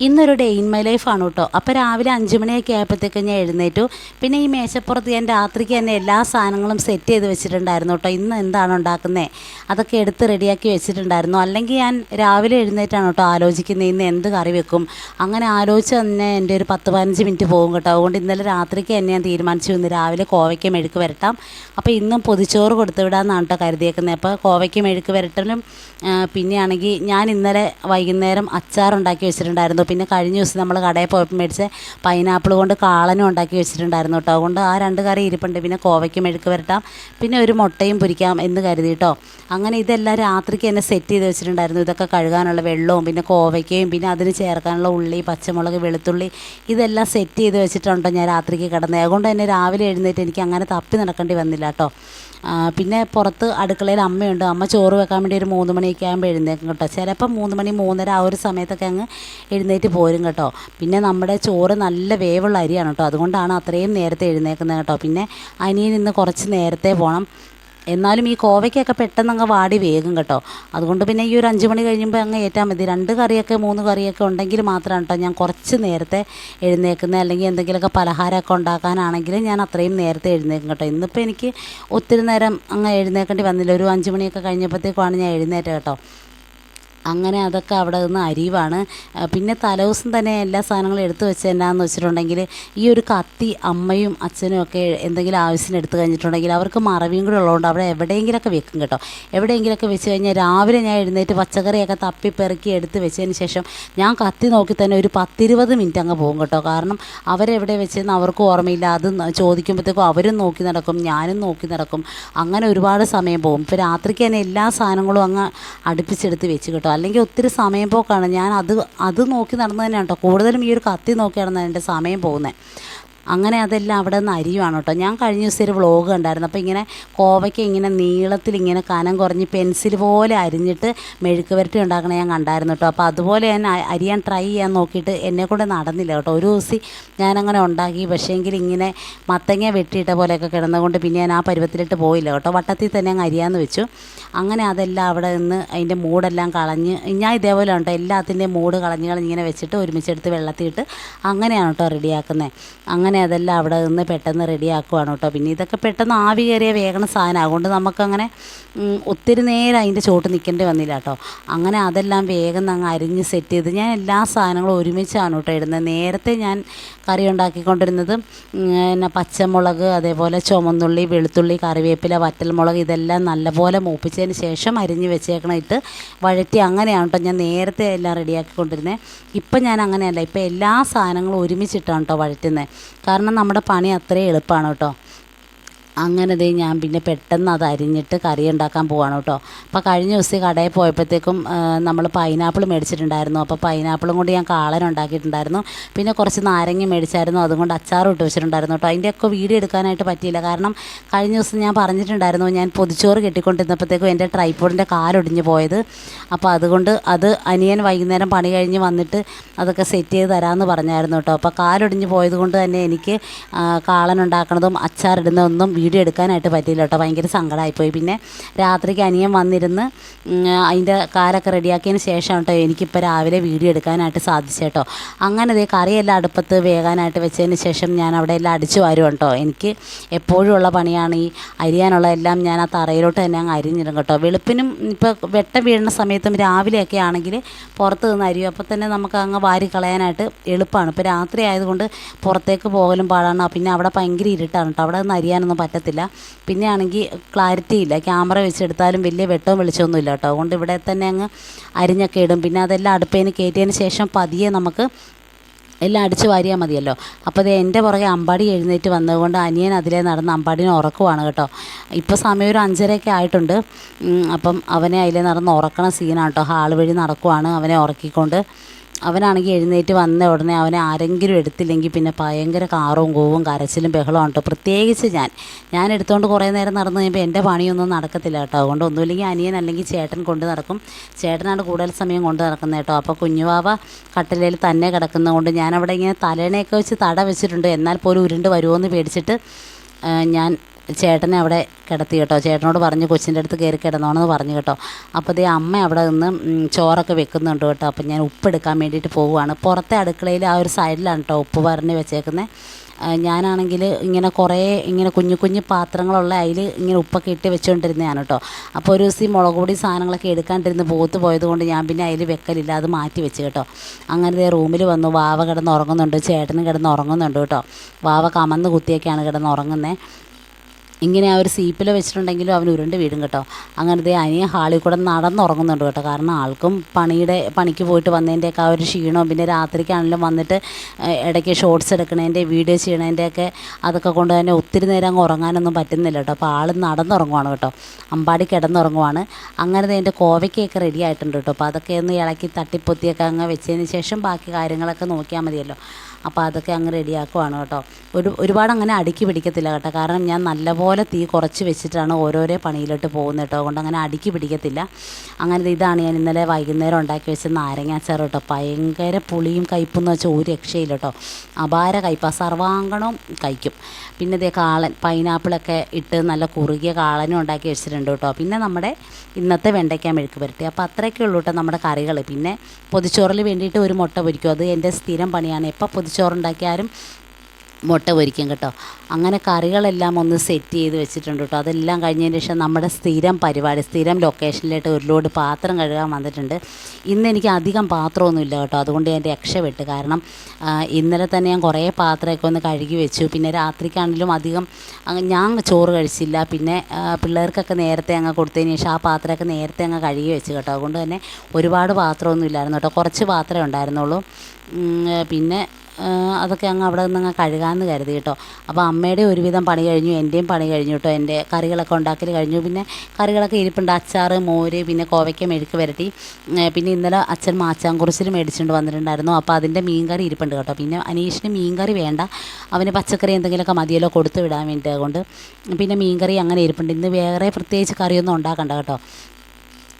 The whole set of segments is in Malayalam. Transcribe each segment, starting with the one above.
ഇന്നൊരു ഡേ ഇൻ മൈ ലൈഫാണ് കേട്ടോ. അപ്പോൾ രാവിലെ 5 മണിയൊക്കെ ആയപ്പോഴത്തേക്ക് ഞാൻ എഴുന്നേറ്റു. പിന്നെ ഈ മേശപ്പുറത്ത് ഞാൻ രാത്രിക്ക് തന്നെ എല്ലാ സാധനങ്ങളും സെറ്റ് ചെയ്ത് വെച്ചിട്ടുണ്ടായിരുന്നു കേട്ടോ. ഇന്ന് എന്താണ് ഉണ്ടാക്കുന്നത് അതൊക്കെ എടുത്ത് റെഡിയാക്കി വെച്ചിട്ടുണ്ടായിരുന്നു. അല്ലെങ്കിൽ ഞാൻ രാവിലെ എഴുന്നേറ്റാണ് കേട്ടോ ആലോചിക്കുന്നത് ഇന്ന് എന്ത് കറി വെക്കും. അങ്ങനെ ആലോചിച്ച് തന്നെ എൻ്റെ ഒരു 10-15 മിനിറ്റ് പോകും കേട്ടോ. അതുകൊണ്ട് ഇന്നലെ രാത്രിക്ക് തന്നെ ഞാൻ തീരുമാനിച്ചു ഇന്ന് രാവിലെ കോവയ്ക്ക മെഴുക്ക് വരട്ടാം. അപ്പോൾ ഇന്നും പൊതിച്ചോറ് കൊടുത്തു വിടാമെന്നാണ് കേട്ടോ കരുതിയേക്കുന്നത്. അപ്പോൾ കോവയ്ക്ക മെഴുക്ക് വരട്ടലും പിന്നെയാണെങ്കിൽ ഞാൻ ഇന്നലെ വൈകുന്നേരം അച്ചാറുണ്ടാക്കി വെച്ചിട്ടുണ്ടായിരുന്നു. പിന്നെ കഴിഞ്ഞ ദിവസം നമ്മൾ കടയിൽ പോയപ്പോൾ മേടിച്ച പൈനാപ്പിൾ കൊണ്ട് കാളനും ഉണ്ടാക്കി വെച്ചിട്ടുണ്ടായിരുന്നു കേട്ടോ. അതുകൊണ്ട് ആ 2 കറി ഇരിപ്പുണ്ട്. പിന്നെ കോവയ്ക്ക് മെഴുക്ക് വരട്ടാം, പിന്നെ ഒരു മുട്ടയും പൊരിക്കാം എന്ന് കരുതി കേട്ടോ. അങ്ങനെ ഇതെല്ലാം രാത്രിക്ക് തന്നെ സെറ്റ് ചെയ്ത് വെച്ചിട്ടുണ്ടായിരുന്നു. ഇതൊക്കെ കഴുകാനുള്ള വെള്ളവും പിന്നെ കോവയ്ക്കയും പിന്നെ അതിന് ചേർക്കാനുള്ള ഉള്ളി, പച്ചമുളക്, വെളുത്തുള്ളി ഇതെല്ലാം സെറ്റ് ചെയ്ത് വെച്ചിട്ടുണ്ടോ ഞാൻ രാത്രിക്ക് കിടന്നത്. അതുകൊണ്ട് തന്നെ രാവിലെ എഴുന്നേറ്റ് എനിക്ക് അങ്ങനെ തപ്പി നടക്കേണ്ടി വന്നില്ല കേട്ടോ. പിന്നെ പുറത്ത് അടുക്കളയിൽ അമ്മയുണ്ട്. അമ്മ ചോറ് വെക്കാൻ വേണ്ടി ഒരു 3 മണിയൊക്കെ ആകുമ്പോൾ എഴുന്നേക്കും കേട്ടോ. ചിലപ്പോൾ 3 മണി 3:30 ആ ഒരു സമയത്തൊക്കെ അങ്ങ് എഴുന്നേറ്റ് പോരും കേട്ടോ. പിന്നെ നമ്മുടെ ചോറ് നല്ല വേവുള്ള അരിയാണ് കേട്ടോ. അതുകൊണ്ടാണ് അത്രയും നേരത്തെ എഴുന്നേക്കുന്നത് കേട്ടോ. പിന്നെ അനിയൻ ഇന്ന് കുറച്ച് നേരത്തെ പോകണം. എന്നാലും ഈ കോവയ്ക്കൊക്കെ പെട്ടെന്ന് അങ്ങ് വാടി വേഗം കേട്ടോ. അതുകൊണ്ട് പിന്നെ ഈ ഒരു 5 മണി കഴിയുമ്പോൾ അങ്ങ് ഏറ്റാൽ മതി. 2 കറിയൊക്കെ 3 കറിയൊക്കെ ഉണ്ടെങ്കിൽ മാത്രമാണ് കേട്ടോ ഞാൻ കുറച്ച് നേരത്തെ എഴുന്നേക്കുന്നത്. അല്ലെങ്കിൽ എന്തെങ്കിലുമൊക്കെ പലഹാരമൊക്കെ ഉണ്ടാക്കാനാണെങ്കിൽ ഞാൻ അത്രയും നേരത്തെ എഴുന്നേക്കും കേട്ടോ. ഇന്നിപ്പോൾ എനിക്ക് ഒത്തിരി നേരം അങ്ങ് എഴുന്നേക്കേണ്ടി വന്നില്ല. ഒരു 5 മണിയൊക്കെ കഴിഞ്ഞപ്പോഴത്തേക്കുമാണ് ഞാൻ എഴുന്നേറ്റത് കേട്ടോ. അങ്ങനെ അതൊക്കെ അവിടെ നിന്ന് അരിവാണ്. പിന്നെ തലേദിവസം തന്നെ എല്ലാ സാധനങ്ങളും എടുത്തു വെച്ച് എന്നാന്ന് വെച്ചിട്ടുണ്ടെങ്കിൽ ഈ ഒരു കത്തി അമ്മയും അച്ഛനും ഒക്കെ എന്തെങ്കിലും ആവശ്യത്തിന് എടുത്തു കഴിഞ്ഞിട്ടുണ്ടെങ്കിൽ അവർക്ക് മറവിയും കൂടെ ഉള്ളതുകൊണ്ട് അവിടെ എവിടെയെങ്കിലുമൊക്കെ വെക്കും കേട്ടോ. എവിടെയെങ്കിലുമൊക്കെ വെച്ച് കഴിഞ്ഞാൽ രാവിലെ ഞാൻ എഴുന്നേറ്റ് പച്ചക്കറിയൊക്കെ തപ്പി പെറുക്കി എടുത്ത് വെച്ചതിന് ശേഷം ഞാൻ കത്തി നോക്കി തന്നെ ഒരു 10-20 മിനിറ്റ് അങ്ങ് പോകും കേട്ടോ. കാരണം അവരെവിടെ വെച്ചെന്ന് അവർക്കും ഓർമ്മയില്ല. അത് ചോദിക്കുമ്പോഴത്തേക്കും അവരും നോക്കി നടക്കും, ഞാനും നോക്കി നടക്കും. അങ്ങനെ ഒരുപാട് സമയം പോകും. ഇപ്പോൾ രാത്രിക്ക് തന്നെ എല്ലാ സാധനങ്ങളും അങ്ങ് അടുപ്പിച്ചെടുത്ത് വെച്ച് കേട്ടോ. അല്ലെങ്കിൽ ഒത്തിരി സമയം പോക്കാണ്. ഞാൻ അത് നോക്കി നടന്നു തന്നെയാണ് കേട്ടോ. കൂടുതലും ഈ ഒരു കത്തി നോക്കി നടന്നാണ് എൻ്റെ സമയം പോകുന്നത്. അങ്ങനെ അതെല്ലാം അവിടെ നിന്ന് അരിയുവാണ് കേട്ടോ. ഞാൻ കഴിഞ്ഞ ദിവസം ഒരു വ്ളോഗ് കണ്ടായിരുന്നു. അപ്പോൾ ഇങ്ങനെ കോവയ്ക്ക് ഇങ്ങനെ നീളത്തിൽ ഇങ്ങനെ കനം കുറഞ്ഞ് പെൻസിൽ പോലെ അരിഞ്ഞിട്ട് മെഴുക്ക് വരട്ടി ഉണ്ടാക്കണേ ഞാൻ കണ്ടായിരുന്നു കേട്ടോ. അപ്പോൾ അതുപോലെ ഞാൻ അരിയാൻ ട്രൈ ചെയ്യാൻ നോക്കിയിട്ട് എന്നെക്കൊണ്ട് നടന്നില്ല കേട്ടോ. ഒരു ദിവസം ഞാനങ്ങനെ ഉണ്ടാക്കി. പക്ഷേങ്കിൽ ഇങ്ങനെ മത്തങ്ങ വെട്ടിയിട്ട പോലെയൊക്കെ കിടന്നുകൊണ്ട് പിന്നെ ഞാൻ ആ പരുവത്തിലിട്ട് പോയില്ല കേട്ടോ. വട്ടത്തിൽ തന്നെ അങ്ങ് അരിയാന്ന് വെച്ചു. അങ്ങനെ അതെല്ലാം അവിടെ നിന്ന് അതിൻ്റെ മൂടെല്ലാം കളഞ്ഞ് ഞാൻ ഇതേപോലെ ഉണ്ടോ എല്ലാത്തിൻ്റെയും മൂട് കളഞ്ഞ് ഇങ്ങനെ വെച്ചിട്ട് ഒരുമിച്ചെടുത്ത് വെള്ളത്തിയിട്ട് അങ്ങനെയാണ് കേട്ടോ റെഡിയാക്കുന്നത്. അങ്ങനെ അതെല്ലാം അവിടെ നിന്ന് പെട്ടെന്ന് റെഡിയാക്കുവാണ് കേട്ടോ. പിന്നെ ഇതൊക്കെ പെട്ടെന്ന് ആവി കയറിയ വേഗണ സാധനം. അതുകൊണ്ട് നമുക്കങ്ങനെ ഒത്തിരി നേരം അതിൻ്റെ ചോട്ട് നിൽക്കേണ്ടി വന്നില്ല കേട്ടോ. അങ്ങനെ അതെല്ലാം വേഗം അങ്ങ് അരിഞ്ഞ് സെറ്റ് ചെയ്ത് ഞാൻ എല്ലാ സാധനങ്ങളും ഒരുമിച്ചാണ് കേട്ടോ ഇടുന്നത്. നേരത്തെ ഞാൻ കറി ഉണ്ടാക്കിക്കൊണ്ടിരുന്നത് പിന്നെ പച്ചമുളക്, അതേപോലെ ചുമന്നുള്ളി, വെളുത്തുള്ളി, കറിവേപ്പില, വറ്റൽമുളക് ഇതെല്ലാം നല്ലപോലെ മൂപ്പിച്ചതിന് ശേഷം അരിഞ്ഞ് വെച്ചേക്കണിട്ട് വഴറ്റി അങ്ങനെയാണ് കേട്ടോ ഞാൻ നേരത്തെ എല്ലാം റെഡിയാക്കിക്കൊണ്ടിരുന്നത്. ഇപ്പം ഞാൻ അങ്ങനെയല്ല. ഇപ്പം എല്ലാ സാധനങ്ങളും ഒരുമിച്ചിട്ടാണ് കേട്ടോ വഴറ്റുന്നത്. കാരണം നമ്മുടെ പണി അത്രയും എളുപ്പമാണ് കേട്ടോ. അങ്ങനെ ഞാൻ പിന്നെ പെട്ടെന്ന് അത് അരിഞ്ഞിട്ട് കറി ഉണ്ടാക്കാൻ പോവാണ് കേട്ടോ. അപ്പോൾ കഴിഞ്ഞ ദിവസം കടയിൽ പോയപ്പോഴത്തേക്കും നമ്മൾ പൈനാപ്പിൾ മേടിച്ചിട്ടുണ്ടായിരുന്നു. അപ്പോൾ പൈനാപ്പിളും കൊണ്ട് ഞാൻ കാളൻ ഉണ്ടാക്കിയിട്ടുണ്ടായിരുന്നു. പിന്നെ കുറച്ച് നാരങ്ങ മേടിച്ചായിരുന്നു, അതുകൊണ്ട് അച്ചാറും ഇട്ട് വെച്ചിട്ടുണ്ടായിരുന്നു കേട്ടോ. അതിൻ്റെയൊക്കെ വീഡിയോ എടുക്കാനായിട്ട് പറ്റിയില്ല. കാരണം കഴിഞ്ഞ ദിവസം ഞാൻ പറഞ്ഞിട്ടുണ്ടായിരുന്നു ഞാൻ പൊതിച്ചോറ് കെട്ടിക്കൊണ്ടിരുന്നപ്പോഴത്തേക്കും എൻ്റെ ട്രൈപ്പോഡിൻ്റെ കാലൊടിഞ്ഞ് പോയത്. അപ്പോൾ അതുകൊണ്ട് അത് അനിയൻ വൈകുന്നേരം പണി കഴിഞ്ഞ് വന്നിട്ട് അതൊക്കെ സെറ്റ് ചെയ്ത് തരാമെന്ന് പറഞ്ഞായിരുന്നു കേട്ടോ. അപ്പോൾ കാലൊടിഞ്ഞ് പോയത് കൊണ്ട് തന്നെ എനിക്ക് കാളൻ ഉണ്ടാക്കണതും അച്ചാറിടുന്നതൊന്നും വീഡിയോ എടുക്കാനായിട്ട് പറ്റിയില്ല കേട്ടോ. ഭയങ്കര സങ്കടമായിപ്പോയി. പിന്നെ രാത്രിക്ക് അനിയൻ വന്നിരുന്ന് അതിൻ്റെ കാലൊക്കെ റെഡിയാക്കിയതിന് ശേഷം കേട്ടോ എനിക്കിപ്പോൾ രാവിലെ വീഡിയോ എടുക്കാനായിട്ട് സാധിച്ചു കേട്ടോ. അങ്ങനെ കറിയെല്ലാം അടുപ്പത്ത് വേകാനായിട്ട് വെച്ചതിന് ശേഷം ഞാൻ അവിടെ എല്ലാം അടിച്ചു വാരും കേട്ടോ. എനിക്ക് എപ്പോഴും ഉള്ള പണിയാണ് ഈ അരിയാനുള്ള എല്ലാം ഞാൻ ആ തറയിലോട്ട് തന്നെ അങ്ങ് അരിഞ്ഞിടും കേട്ടോ. വെളുപ്പിനും ഇപ്പോൾ വെട്ടം വീഴുന്ന സമയത്തും രാവിലെയൊക്കെ ആണെങ്കിൽ പുറത്ത് നിന്ന് അരിയും. അപ്പോൾ തന്നെ നമുക്ക് അങ്ങ് വാരി കളയാനായിട്ട് എളുപ്പമാണ്. ഇപ്പോൾ രാത്രി ആയതുകൊണ്ട് പുറത്തേക്ക് പോകലും പാടാണ്. പിന്നെ അവിടെ ഭയങ്കര ഇരുട്ടാണ് കേട്ടോ. അവിടെ നിന്ന് അരിയാനൊന്നും പറ്റത്തില്ല. പിന്നെ ആണെങ്കിൽ ക്ലാരിറ്റി ഇല്ല. ക്യാമറ വെച്ചെടുത്താലും വലിയ വെട്ടവും വെളിച്ചമൊന്നും ഇല്ല കേട്ടോ. അതുകൊണ്ട് ഇവിടെ തന്നെ അങ്ങ് അരിഞ്ഞൊക്കെ ഇടും. പിന്നെ അതെല്ലാം അടുപ്പേന് കയറ്റിയതിന് ശേഷം പതിയെ നമുക്ക് എല്ലാം അടിച്ച് വാരിയാൽ മതിയല്ലോ. അപ്പോൾ അത് എൻ്റെ പുറകെ അമ്പാടി എഴുന്നേറ്റ് വന്നതുകൊണ്ട് അനിയൻ അതിലേ നടന്ന് അമ്പാടിനെ ഉറക്കുവാണ് കേട്ടോ. ഇപ്പോൾ സമയം ഒരു 5:30 ആയിട്ടുണ്ട്. അപ്പം അവനെ അതിലേ നടന്ന് ഉറക്കണ സീനാണ് കേട്ടോ. ഹാൾ വഴി നടക്കുവാണ് അവനെ ഉറക്കിക്കൊണ്ട്. അവനാണെങ്കിൽ എഴുന്നേറ്റ് വന്ന ഉടനെ അവനെ ആരെങ്കിലും എടുത്തില്ലെങ്കിൽ പിന്നെ ഭയങ്കര കാറും കൂവും കരച്ചിലും ബഹളമാണ് കേട്ടോ. പ്രത്യേകിച്ച് ഞാൻ എടുത്തുകൊണ്ട് കുറേ നേരം നടന്നു കഴിയുമ്പോൾ എൻ്റെ പണിയൊന്നും നടക്കത്തില്ല കേട്ടോ. അതുകൊണ്ട് ഒന്നുമില്ലെങ്കിൽ അനിയൻ അല്ലെങ്കിൽ ചേട്ടൻ കൊണ്ട് നടക്കും. ചേട്ടനാണ് കൂടുതൽ സമയം കൊണ്ട് നടക്കുന്നത് കേട്ടോ. അപ്പോൾ കുഞ്ഞുവാവ കട്ടിലയിൽ തന്നെ കിടക്കുന്നതുകൊണ്ട് ഞാനവിടെ ഇങ്ങനെ തലേണയൊക്കെ വെച്ച് തട വെച്ചിട്ടുണ്ട്. എന്നാൽ പോലും ഉരുണ്ട് വരുമോ എന്ന് പേടിച്ചിട്ട് ഞാൻ ചേട്ടനെ അവിടെ കിടത്തി കേട്ടോ. ചേട്ടനോട് പറഞ്ഞു കൊച്ചിൻ്റെ അടുത്ത് കയറി കിടന്നോണെന്ന് പറഞ്ഞു കേട്ടോ. അപ്പോൾ ദേ അമ്മ അവിടെ നിന്ന് ചോറൊക്കെ വെക്കുന്നുണ്ട് കേട്ടോ. അപ്പം ഞാൻ ഉപ്പെടുക്കാൻ വേണ്ടിയിട്ട് പോവുകയാണ്. പുറത്തെ അടുക്കളയിൽ ആ ഒരു സൈഡിലാണ് കേട്ടോ ഉപ്പ് പറഞ്ഞ് വെച്ചേക്കുന്നത്. ഞാനാണെങ്കിൽ ഇങ്ങനെ കുറേ ഇങ്ങനെ കുഞ്ഞു കുഞ്ഞു പാത്രങ്ങളുള്ള അതിൽ ഇങ്ങനെ ഉപ്പൊക്കെ ഇട്ട് വെച്ചുകൊണ്ടിരുന്നതാണ് കേട്ടോ. അപ്പോൾ ഒരു ദിവസം ഈ മുളക് പൊടി സാധനങ്ങളൊക്കെ എടുക്കാണ്ടിരുന്ന് പോത്ത് പോയത് കൊണ്ട് ഞാൻ പിന്നെ അതിൽ വെക്കലില്ല, അത് മാറ്റി വെച്ച് കേട്ടോ. അങ്ങനെ റൂമിൽ വന്നു. വാവ കിടന്ന് ഉറങ്ങുന്നുണ്ട്, ചേട്ടനും കിടന്ന് ഉറങ്ങുന്നുണ്ട് കേട്ടോ. വാവ കമന്ന് കുത്തിയൊക്കെയാണ് കിടന്ന് ഉറങ്ങുന്നത്. ഇങ്ങനെ ആ ഒരു സീപ്പിൽ വെച്ചിട്ടുണ്ടെങ്കിലും അവൻ ഉരുണ്ട് വീഴും കേട്ടോ. അങ്ങനത്തെ അനിയൻ ഹാളിൽ കൂടെ നടന്നുറങ്ങുന്നുണ്ട് കേട്ടോ. കാരണം ആൾക്കും പണിക്ക് പോയിട്ട് വന്നതിൻ്റെയൊക്കെ ആ ഒരു ക്ഷീണവും പിന്നെ രാത്രിക്കാണെങ്കിലും വന്നിട്ട് ഇടയ്ക്ക് ഷോർട്സ് എടുക്കണതിൻ്റെ വീഡിയോ ചെയ്യണതിൻ്റെയൊക്കെ അതൊക്കെ കൊണ്ട് തന്നെ ഒത്തിരി നേരം അങ്ങ് ഉറങ്ങാനൊന്നും പറ്റുന്നില്ല കേട്ടോ. അപ്പോൾ ആൾ നടന്നുറങ്ങുവാണ് കേട്ടോ, അമ്പാടി കിടന്നുറങ്ങുവാണ്. അങ്ങനത്തെ എൻ്റെ കോവയ്ക്കൊക്കെ റെഡി ആയിട്ടുണ്ട് കേട്ടോ. അപ്പോൾ അതൊക്കെ ഒന്ന് ഇളക്കി തട്ടിപ്പൊത്തിയൊക്കെ അങ്ങ് വെച്ചതിന് ശേഷം ബാക്കി കാര്യങ്ങളൊക്കെ നോക്കിയാൽ മതിയല്ലോ. അപ്പോൾ അതൊക്കെ അങ്ങ് റെഡിയാക്കുവാണ് കേട്ടോ. ഒരുപാട് അങ്ങനെ അടുക്കി പിടിക്കത്തില്ല കേട്ടോ. കാരണം ഞാൻ നല്ലപോലെ തീ കുറച്ച് വെച്ചിട്ടാണ് ഓരോരോ പണിയിലോട്ട് പോകുന്നത് കേട്ടോ. അതുകൊണ്ട് അങ്ങനെ അടുക്കി പിടിക്കത്തില്ല. അങ്ങനെ ഇതാണ് ഞാൻ ഇന്നലെ വൈകുന്നേരം ഉണ്ടാക്കി വെച്ച നാരങ്ങാച്ചാറ് കേട്ടോ. ഭയങ്കര പുളിയും കയ്പെന്ന് വെച്ചാൽ ഒരു രക്ഷയില്ല കേട്ടോ. അപാര കയ്പ, സർവാങ്കണവും കഴിക്കും. പിന്നെ ഇതേ കാളൻ പൈനാപ്പിളൊക്കെ ഇട്ട് നല്ല കുറുകിയ കാളനും ഉണ്ടാക്കി വെച്ചിട്ടുണ്ട് കേട്ടോ. പിന്നെ നമ്മുടെ ഇന്നത്തെ വെണ്ടയ്ക്ക മെഴുക്ക് പുരട്ടി. അപ്പോൾ അത്രയൊക്കെ ഉള്ളൂ കേട്ടോ നമ്മുടെ കറികൾ. പിന്നെ പൊതിച്ചോറിൽ വേണ്ടിയിട്ട് ഒരു മുട്ട പൊരിക്കും. അത് എൻ്റെ സ്ഥിരം പണിയാണ്. എപ്പോൾ പൊതിച്ചോറുണ്ടാക്കിയാലും മുട്ട പൊരിക്കും കേട്ടോ. അങ്ങനെ കറികളെല്ലാം ഒന്ന് സെറ്റ് ചെയ്ത് വെച്ചിട്ടുണ്ട് കേട്ടോ. അതെല്ലാം കഴിഞ്ഞതിന് ശേഷം നമ്മുടെ സ്ഥിരം പരിപാടി, സ്ഥിരം ലൊക്കേഷനിലായിട്ട് ഒരു ലോഡ് പാത്രം കഴുകാൻ വന്നിട്ടുണ്ട്. ഇന്ന് എനിക്ക് അധികം പാത്രമൊന്നുമില്ല കേട്ടോ. അതുകൊണ്ട് ഞാൻ രക്ഷപ്പെട്ടു. കാരണം ഇന്നലെ തന്നെ ഞാൻ കുറേ പാത്രമൊക്കെ ഒന്ന് കഴുകി വെച്ചു. പിന്നെ രാത്രിക്കാണെങ്കിലും അധികം ഞാൻ ചോറ് കഴിച്ചില്ല. പിന്നെ പിള്ളേർക്കൊക്കെ നേരത്തെ അങ്ങ് കൊടുത്തതിന് ശേഷം ആ പാത്രമൊക്കെ നേരത്തെ അങ്ങ് കഴുകി വെച്ച് കേട്ടോ. അതുകൊണ്ട് തന്നെ ഒരുപാട് പാത്രമൊന്നും ഇല്ലായിരുന്നു കേട്ടോ. കുറച്ച് പാത്രമേ ഉണ്ടായിരുന്നുള്ളൂ. പിന്നെ അതൊക്കെ അങ്ങ് അവിടെ നിന്ന് അങ്ങ് കഴുകാമെന്ന് കരുതി കേട്ടോ. അപ്പോൾ അമ്മയുടെ ഒരുവിധം പണി കഴിഞ്ഞു, എൻ്റെയും പണി കഴിഞ്ഞു കേട്ടോ. എൻ്റെ കറികളൊക്കെ ഉണ്ടാക്കൽ കഴിഞ്ഞു. പിന്നെ കറികളൊക്കെ ഇരിപ്പുണ്ട്. അച്ചാറ്, മോര്, പിന്നെ കോവയ്ക്ക മെഴുക്ക് പുരട്ടി. പിന്നെ ഇന്നലെ അച്ഛൻ മാച്ചാങ്കുറിച്ചിൽ മേടിച്ചുകൊണ്ട് വന്നിട്ടുണ്ടായിരുന്നു. അപ്പോൾ അതിൻ്റെ മീൻകറി ഇരിപ്പുണ്ട് കേട്ടോ. പിന്നെ അനീഷിന് മീൻകറി വേണ്ട, അവന് പച്ചക്കറി എന്തെങ്കിലുമൊക്കെ മതിയല്ലോ കൊടുത്ത് വിടാൻ വേണ്ടി. അതുകൊണ്ട് പിന്നെ മീൻകറി അങ്ങനെ ഇരിപ്പുണ്ട്. ഇന്ന് വേറെ പ്രത്യേകിച്ച് കറിയൊന്നും ഉണ്ടാക്കണ്ട കേട്ടോ.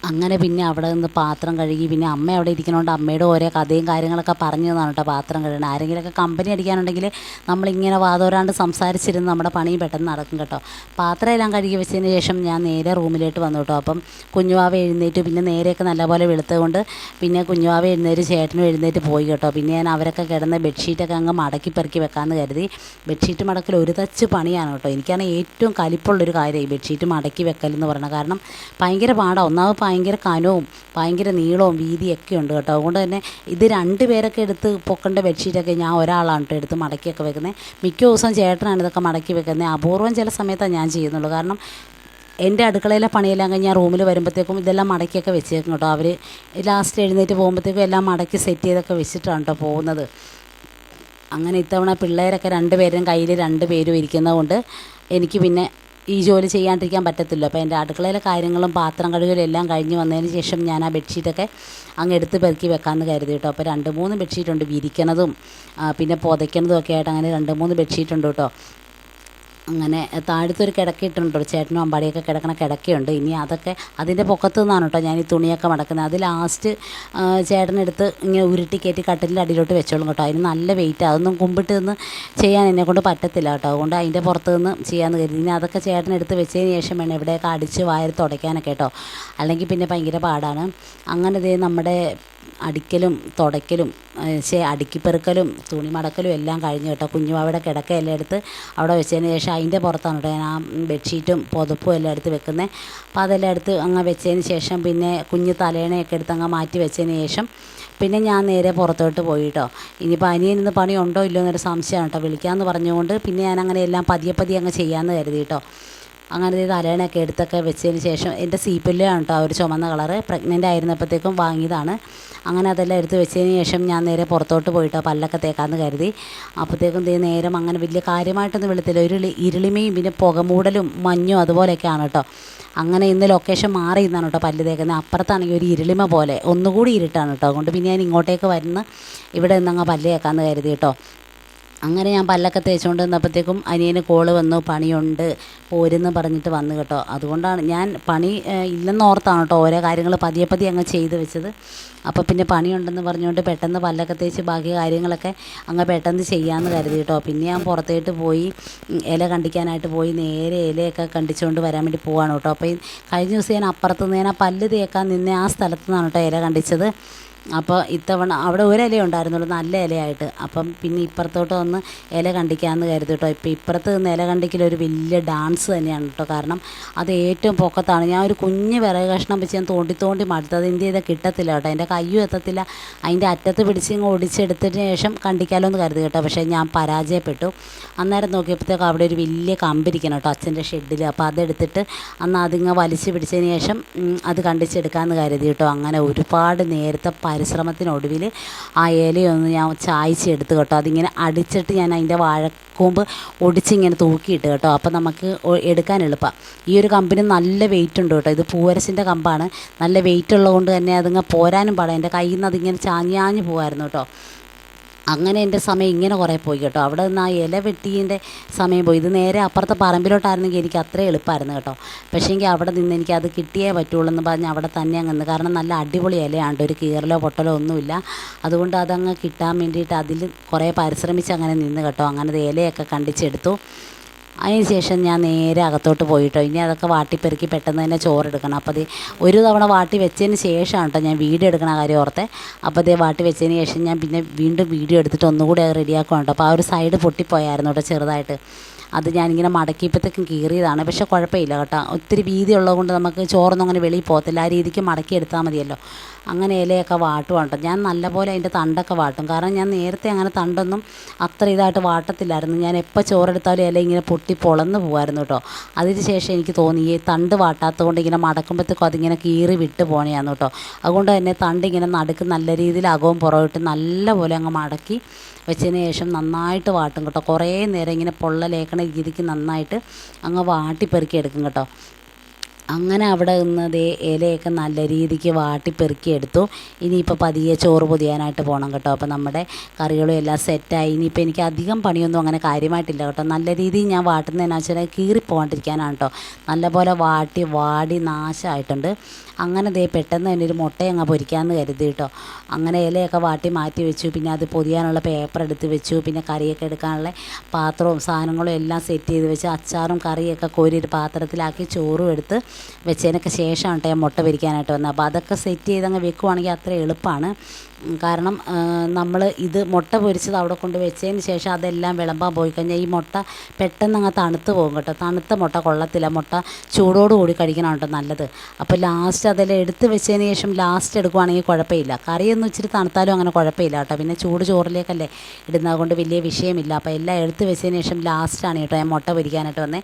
അങ്ങനെ പിന്നെ അവിടെ നിന്ന് പാത്രം കഴുകി. പിന്നെ അമ്മ അവിടെ ഇരിക്കണോണ്ട് അമ്മയുടെ ഓരോ കഥയും കാര്യങ്ങളൊക്കെ പറഞ്ഞു തന്നാണ് കേട്ടോ പാത്രം കഴുകണം. ആരെങ്കിലുമൊക്കെ കമ്പനി അടിക്കാനുണ്ടെങ്കിൽ നമ്മളിങ്ങനെ വാതോരാണ്ട് സംസാരിച്ചിരുന്ന് നമ്മുടെ പണിയും പെട്ടെന്ന് നടക്കും കേട്ടോ. പാത്രം എല്ലാം കഴുകി വെച്ചതിന് ശേഷം ഞാൻ നേരെ റൂമിലോട്ട് വന്നു കേട്ടോ. അപ്പം കുഞ്ഞുവാവ എഴുന്നേറ്റ്. പിന്നെ നേരെയൊക്കെ നല്ലപോലെ വെളുത്തുകൊണ്ട് പിന്നെ കുഞ്ഞുവാവ എഴുന്നേറ്റ്, ചേട്ടനും എഴുന്നേറ്റ് പോയി കേട്ടോ. പിന്നെ ഞാൻ അവരൊക്കെ കിടന്ന ബെഡ്ഷീറ്റൊക്കെ അങ്ങ് മടക്കി പെറുക്കി വെക്കാമെന്ന് കരുതി. ബെഡ്ഷീറ്റ് മടക്കൽ ഒരു തച്ച് പണിയാണ് കേട്ടോ. എനിക്കാണ് ഏറ്റവും കലിപ്പുള്ളൊരു കാര്യം ഈ ബെഡ്ഷീറ്റ് മടക്കി വെക്കലെന്ന് പറയുന്നത്. കാരണം ഭയങ്കര പാടാണ്. ഒന്നാമത് ഭയങ്കര കനവും ഭയങ്കര നീളവും വീതിയൊക്കെ ഉണ്ട് കേട്ടോ. അതുകൊണ്ട് തന്നെ ഇത് 2 പേരൊക്കെ എടുത്ത് പൊക്കേണ്ട ബെഡ്ഷീറ്റൊക്കെ ഞാൻ ഒരാളാണ് കേട്ടോ എടുത്ത് മടക്കിയൊക്കെ വെക്കുന്നത്. മിക്ക ദിവസവും ചേട്ടനാണ് ഇതൊക്കെ മടക്കി വെക്കുന്നത്. അപൂർവം ചില സമയത്താണ് ഞാൻ ചെയ്യുന്നുള്ളൂ. കാരണം എൻ്റെ അടുക്കളയിലെ പണിയെല്ലാം കഴിഞ്ഞ് ഞാൻ റൂമിൽ വരുമ്പോഴത്തേക്കും ഇതെല്ലാം മടക്കിയൊക്കെ വെച്ചേക്കും കേട്ടോ. അവർ ലാസ്റ്റ് എഴുന്നേറ്റ് പോകുമ്പോഴത്തേക്കും എല്ലാം മടക്കി സെറ്റ് ചെയ്തൊക്കെ വെച്ചിട്ടാണ് കേട്ടോ പോകുന്നത്. അങ്ങനെ ഇത്തവണ പിള്ളേരൊക്കെ 2 പേരും കയ്യിൽ 2 പേരും ഇരിക്കുന്നത് കൊണ്ട് എനിക്ക് പിന്നെ ഈ ജോലി ചെയ്യാണ്ടിരിക്കാൻ പറ്റത്തില്ല. അപ്പോൾ എൻ്റെ അടുക്കളയിലെ കാര്യങ്ങളും പാത്രം കഴുകലും എല്ലാം കഴിഞ്ഞ് വന്നതിന് ശേഷം ഞാൻ ആ ബെഡ്ഷീറ്റൊക്കെ അങ്ങ് എടുത്ത് പെറുക്കി വെക്കാമെന്ന് കരുതി കേട്ടോ. അപ്പോൾ 2-3 ബെഡ്ഷീറ്റുണ്ട്, വിരിക്കണതും പിന്നെ പുതയ്ക്കണതും ഒക്കെ ആയിട്ട്. അങ്ങനെ 2-3 ബെഡ്ഷീറ്റുണ്ട് കേട്ടോ. അങ്ങനെ താഴത്തൊരു കിടക്കയിട്ടുണ്ട്, ചേട്ടനും അമ്പാടിയൊക്കെ കിടക്കണ കിടക്കയുണ്ട്. ഇനി അതൊക്കെ അതിൻ്റെ പൊക്കത്ത് നിന്നാണ് കേട്ടോ ഞാൻ ഈ തുണിയൊക്കെ മടക്കുന്നത്. അത് ലാസ്റ്റ് ചേട്ടനെടുത്ത് ഇങ്ങനെ ഉരുട്ടി കയറ്റി കട്ടിലിൻ്റെ അടിയിലോട്ട് വെച്ചോളും കേട്ടോ. അതിന് നല്ല വെയിറ്റ്, അതൊന്നും കുമ്പിട്ട് നിന്ന് ചെയ്യാൻ എന്നെക്കൊണ്ട് പറ്റത്തില്ല കേട്ടോ. അതുകൊണ്ട് അതിൻ്റെ പുറത്ത് നിന്ന് ചെയ്യാമെന്ന് കരുതി. ഇനി അതൊക്കെ ചേട്ടനെടുത്ത് വെച്ചതിന് ശേഷം വേണം എവിടെയൊക്കെ അടിച്ച് വാരി തുടയ്ക്കാനൊക്കെ കേട്ടോ. അല്ലെങ്കിൽ പിന്നെ ഭയങ്കര പാടാണ്. അങ്ങനെ ഇതേ നമ്മുടെ അടിക്കലും തുടയ്ക്കലും അടുക്കിപ്പെറുക്കലും തുണി മടക്കലും എല്ലാം കഴിഞ്ഞ് കേട്ടോ. കുഞ്ഞുവാവയുടെ കിടക്കയെല്ലാം എടുത്ത് അവിടെ വെച്ചതിന് ശേഷം അതിൻ്റെ പുറത്താണ് കേട്ടോ ഞാൻ ആ ബെഡ്ഷീറ്റും പുതപ്പും എല്ലാം എടുത്ത് വെക്കുന്നത്. അപ്പോൾ അതെല്ലാം എടുത്ത് അങ്ങ് വെച്ചതിന് ശേഷം പിന്നെ കുഞ്ഞ് തലേണയൊക്കെ എടുത്ത് അങ്ങ് മാറ്റി വെച്ചതിന് ശേഷം പിന്നെ ഞാൻ നേരെ പുറത്തോട്ട് പോയി കേട്ടോ. ഇനിയിപ്പോൾ അനിയനിന്ന് പണി ഉണ്ടോ ഇല്ലയോ എന്നൊരു സംശയമാണ് കേട്ടോ. വിളിക്കാമെന്ന് പറഞ്ഞുകൊണ്ട് പിന്നെ ഞാൻ അങ്ങനെ എല്ലാം പതിയെ അങ്ങ് ചെയ്യാമെന്ന് കരുതി കേട്ടോ. അങ്ങനെ തലേണയൊക്കെ എടുത്തൊക്കെ വെച്ചതിന് ശേഷം എൻ്റെ സീപ്പില്ലാണ് കേട്ടോ ഒരു ചുമന്ന കളറ്, പ്രഗ്നൻ്റ് ആയിരുന്നപ്പോഴത്തേക്കും വാങ്ങിയതാണ്. അങ്ങനെ അതെല്ലാം എടുത്ത് വെച്ചതിന് ശേഷം ഞാൻ നേരെ പുറത്തോട്ട് പോയിട്ടോ പല്ലൊക്കെ തേക്കാമെന്ന് കരുതി. അപ്പോഴത്തേക്കും നേരം അങ്ങനെ വലിയ കാര്യമായിട്ടൊന്നും വെളുത്തില്ല. ഒരു ഇരുളിമയും പിന്നെ പുകമൂടലും മഞ്ഞും അതുപോലെയൊക്കെയാണ് കേട്ടോ. അങ്ങനെ ഇന്ന് ലൊക്കേഷൻ മാറി ഇന്നാണ് കേട്ടോ പല്ല് തേക്കുന്നത്. അപ്പുറത്താണെങ്കിൽ ഒരു ഇരുളിമ പോലെ ഒന്നുകൂടി ഇരുട്ടാണ് കേട്ടോ. അതുകൊണ്ട് പിന്നെ ഞാൻ ഇങ്ങോട്ടേക്ക് വരുന്ന ഇവിടെ നിന്നങ്ങ് പല്ല് തേക്കാമെന്ന് കരുതി കേട്ടോ. അങ്ങനെ ഞാൻ പല്ലൊക്കെ തേച്ചുകൊണ്ട് നിന്നപ്പോഴത്തേക്കും അനിയന് കോള് വന്നു, പണിയുണ്ട് പോരെന്ന് പറഞ്ഞിട്ട് വന്നു കേട്ടോ. അതുകൊണ്ടാണ് ഞാൻ പണി ഇല്ലെന്നോർത്താണ് കേട്ടോ ഓരോ കാര്യങ്ങൾ പതിയെ പതിയെ അങ്ങ് ചെയ്ത് വെച്ചത്. അപ്പോൾ പിന്നെ പണിയുണ്ടെന്ന് പറഞ്ഞുകൊണ്ട് പെട്ടെന്ന് പല്ലൊക്കെ തേച്ച് ബാക്കി കാര്യങ്ങളൊക്കെ അങ്ങ് പെട്ടെന്ന് ചെയ്യാമെന്ന് കരുതി കേട്ടോ. പിന്നെ ഞാൻ പുറത്തേട്ട് പോയി ഇല കണ്ടിക്കാനായിട്ട് പോയി, നേരെ ഇലയൊക്കെ കണ്ടിച്ചുകൊണ്ട് വരാൻ വേണ്ടി പോവാണ് കേട്ടോ. അപ്പോൾ ഈ കഴിഞ്ഞ ദിവസം ഞാൻ അപ്പുറത്ത് നിന്ന് പല്ല് തേക്കാൻ നിന്ന ആ സ്ഥലത്ത് നിന്നാണ് കേട്ടോ ഇല കണ്ടിച്ചത്. അപ്പോൾ ഇത്തവണ അവിടെ ഒരില ഉണ്ടായിരുന്നുള്ളൂ, നല്ല ഇലയായിട്ട്. അപ്പം പിന്നെ ഇപ്പുറത്തോട്ട് വന്ന് ഇല കണ്ടിക്കാമെന്ന് കരുതി കേട്ടോ. ഇപ്പോൾ ഇപ്പുറത്ത് നിന്ന് ഇല കണ്ടിക്കലൊരു വലിയ ഡാൻസ് തന്നെയാണ് കേട്ടോ. കാരണം അത് ഏറ്റവും പൊക്കത്താണ്. ഞാൻ ഒരു കുഞ്ഞ് വിറക് കഷ്ണം വെച്ച് ഞാൻ തോണ്ടി തോണ്ടി മടുത്തത് എന്ത് ചെയ്താൽ കിട്ടത്തില്ല കേട്ടോ. എൻ്റെ കയ്യും എത്തത്തില്ല. അതിൻ്റെ അറ്റത്ത് പിടിച്ച് ഇങ്ങ് ഒടിച്ചെടുത്തതിന് ശേഷം കണ്ടിക്കാലോ എന്ന് കരുതി കേട്ടോ. പക്ഷേ ഞാൻ പരാജയപ്പെട്ടു. അന്നേരം നോക്കിയപ്പോഴത്തേക്ക് അവിടെ ഒരു വലിയ കമ്പിരിക്കണം കേട്ടോ അച്ഛൻ്റെ ഷെഡിൽ. അപ്പോൾ അതെടുത്തിട്ട് അന്ന് അതിങ്ങ് വലിച്ച് പിടിച്ചതിന് ശേഷം അത് കണ്ടിച്ചെടുക്കാമെന്ന് കരുതി കേട്ടോ. അങ്ങനെ ഒരുപാട് നേരത്തെ പരിശ്രമത്തിനൊടുവിൽ ആ ഇലയൊന്ന് ഞാൻ ചായച്ചെടുത്ത് കേട്ടോ. അതിങ്ങനെ അടിച്ചിട്ട് ഞാൻ അതിൻ്റെ വാഴക്കൂമ്പ് ഒടിച്ചിങ്ങനെ തൂക്കിയിട്ട് കേട്ടോ. അപ്പോൾ നമുക്ക് എടുക്കാൻ എളുപ്പമാണ്. ഈ ഒരു കമ്പിന് നല്ല വെയിറ്റ് ഉണ്ട് കേട്ടോ. ഇത് പൂവരശിൻ്റെ കമ്പാണ്. നല്ല വെയിറ്റ് ഉള്ളതുകൊണ്ട് തന്നെ അതിങ്ങനെ പോരാനും പാടാം. എൻ്റെ കയ്യിൽ നിന്ന് അതിങ്ങനെ ചാഞ്ഞാഞ്ഞ് പോകുമായിരുന്നു കേട്ടോ. അങ്ങനെ എൻ്റെ സമയം ഇങ്ങനെ കുറേ പോയി കേട്ടോ. അവിടെ നിന്ന് ആ ഇല വെട്ടീൻ്റെ സമയം പോയി. ഇത് നേരെ അപ്പുറത്തെ പറമ്പിലോട്ടായിരുന്നെങ്കിൽ എനിക്ക് അത്ര എളുപ്പമായിരുന്നു കേട്ടോ. പക്ഷേ എങ്കിൽ അവിടെ നിന്ന് എനിക്ക് അത് കിട്ടിയേ പറ്റുള്ളൂ എന്ന് പറഞ്ഞ് അവിടെ തന്നെ അങ്ങ് നിന്ന്. കാരണം നല്ല അടിപൊളി ഇലയാണ്, ഒരു കീറലോ പൊട്ടലോ ഒന്നുമില്ല. അതുകൊണ്ട് അതങ്ങ് കിട്ടാൻ വേണ്ടിയിട്ട് അതിൽ കുറേ പരിശ്രമിച്ച് അങ്ങനെ നിന്ന് കേട്ടോ. അങ്ങനെ ഇലയൊക്കെ കണ്ടിച്ചെടുത്തു. അതിന് ശേഷം ഞാൻ നേരെ അകത്തോട്ട് പോയിട്ടോ. ഇനി അതൊക്കെ വാട്ടിപ്പെറുക്കി പെട്ടെന്ന് തന്നെ ചോറെടുക്കണം. അപ്പോൾ അത് ഒരു തവണ വാട്ടി വെച്ചതിന് ശേഷമാണ് കേട്ടോ ഞാൻ വീഡിയോ എടുക്കണ കാര്യം ഓർത്തെ. അപ്പോൾ അതേ വാട്ടി വെച്ചതിന് ശേഷം ഞാൻ പിന്നെ വീണ്ടും വീഡിയോ എടുത്തിട്ട് ഒന്നുകൂടി അത് റെഡിയാക്കണം കേട്ടോ. അപ്പോൾ ആ ഒരു സൈഡ് പൊട്ടിപ്പോയായിരുന്നു കേട്ടോ ചെറുതായിട്ട്. അത് ഞാനിങ്ങനെ മടക്കിയപ്പോഴത്തേക്കും കീറിയതാണ്. പക്ഷേ കുഴപ്പമില്ല കേട്ടോ. ഒത്തിരി വീതി ഉള്ളതുകൊണ്ട് നമുക്ക് ചോറൊന്നും അങ്ങനെ വെളിയിൽ പോകത്തില്ല. ആ രീതിക്ക് മടക്കി എടുത്താൽ മതിയല്ലോ. അങ്ങനെ ഇലയൊക്കെ വാട്ടുവാണ് കേട്ടോ. ഞാൻ നല്ലപോലെ അതിൻ്റെ തണ്ടൊക്കെ വാട്ടും. കാരണം ഞാൻ നേരത്തെ അങ്ങനെ തണ്ടൊന്നും അത്ര ഇതായിട്ട് വാട്ടത്തില്ലായിരുന്നു. ഞാൻ എപ്പോൾ ചോറെടുത്താലും ഇല ഇങ്ങനെ പൊട്ടി പൊളന്ന് പോകുമായിരുന്നു കേട്ടോ. അതിന് ശേഷം എനിക്ക് തോന്നി ഈ തണ്ട് വാട്ടാത്തത് കൊണ്ട് ഇങ്ങനെ മടക്കുമ്പോഴത്തേക്കും അതിങ്ങനെ കീറി വിട്ട് പോകണയായിരുന്നു കേട്ടോ. അതുകൊണ്ട് തന്നെ തണ്ട് ഇങ്ങനെ നടുക്ക് നല്ല രീതിയിൽ അകവും പുറകിട്ട് നല്ലപോലെ അങ്ങ് മടക്കി വെച്ചതിന് ശേഷം നന്നായിട്ട് വാട്ടും കേട്ടോ. കുറേ നേരം ഇങ്ങനെ പൊള്ളലേക്കണ രീതിക്ക് നന്നായിട്ട് അങ്ങ് വാട്ടിപ്പെറുക്കി എടുക്കും കേട്ടോ. അങ്ങനെ അവിടെ നിന്ന് ദേ ഇലയൊക്കെ നല്ല രീതിക്ക് വാട്ടിപ്പെറുക്കി എടുത്തു. ഇനിയിപ്പോൾ പതിയെ ചോറ് പൊതിയാനായിട്ട് പോകണം കേട്ടോ. അപ്പോൾ നമ്മുടെ കറികളും എല്ലാം സെറ്റായി. ഇനിയിപ്പോൾ എനിക്ക് അധികം പണിയൊന്നും അങ്ങനെ കാര്യമായിട്ടില്ല കേട്ടോ. നല്ല രീതിയിൽ ഞാൻ വാട്ടുന്നതെന്നു വെച്ചാൽ കീറിപ്പോകാണ്ടിരിക്കാനാണ് കേട്ടോ. നല്ലപോലെ വാടി നാശമായിട്ടുണ്ട്. അങ്ങനെ ദേ പെട്ടെന്ന് തന്നെ ഒരു മുട്ട അങ്ങ് പൊരിക്കാമെന്ന് കരുതി കേട്ടോ. അങ്ങനെ ഇലയൊക്കെ വാട്ടി മാറ്റി വെച്ചു. പിന്നെ അത് പൊതിയാനുള്ള പേപ്പർ എടുത്ത് വെച്ചു. പിന്നെ കറിയൊക്കെ എടുക്കാനുള്ള പാത്രവും സാധനങ്ങളും എല്ലാം സെറ്റ് ചെയ്ത് വെച്ച് അച്ചാറും കറിയൊക്കെ കോരി ഒരു പാത്രത്തിലാക്കി ചോറും എടുത്ത് വെച്ചതിനൊക്കെ ശേഷമാണ് കേട്ടോ ഞാൻ മുട്ട പൊരിക്കാനായിട്ട് വന്നത്. അപ്പോൾ അതൊക്കെ സെറ്റ് ചെയ്തങ്ങ് വെക്കുവാണെങ്കിൽ അത്ര എളുപ്പമാണ്. കാരണം നമ്മൾ ഇത് മുട്ട പൊരിച്ചത് അവിടെ കൊണ്ട് വെച്ചതിന് ശേഷം അതെല്ലാം വിളമ്പാൻ പോയി കഴിഞ്ഞാൽ ഈ മുട്ട പെട്ടെന്ന് അങ്ങ് തണുത്ത് പോകും കേട്ടോ. തണുത്ത മുട്ട കൊള്ളത്തില്ല. മുട്ട ചൂടോടുകൂടി കഴിക്കണം കേട്ടോ നല്ലത്. അപ്പോൾ ലാസ്റ്റ് അതെല്ലാം എടുത്ത് വെച്ചതിന് ശേഷം ലാസ്റ്റ് എടുക്കുവാണെങ്കിൽ കുഴപ്പമില്ല. കറിയൊന്നും ഇച്ചിരി തണുത്താലും അങ്ങനെ കുഴപ്പമില്ല കേട്ടോ. പിന്നെ ചൂട് ചോറിലേക്കല്ലേ ഇടുന്നത് കൊണ്ട് വലിയ വിഷയമില്ല. അപ്പോൾ എല്ലാം എടുത്ത് വെച്ചതിന് ശേഷം ലാസ്റ്റാണ് കേട്ടോ ഞാൻ മുട്ട പൊരിക്കാനായിട്ട് വന്നത്.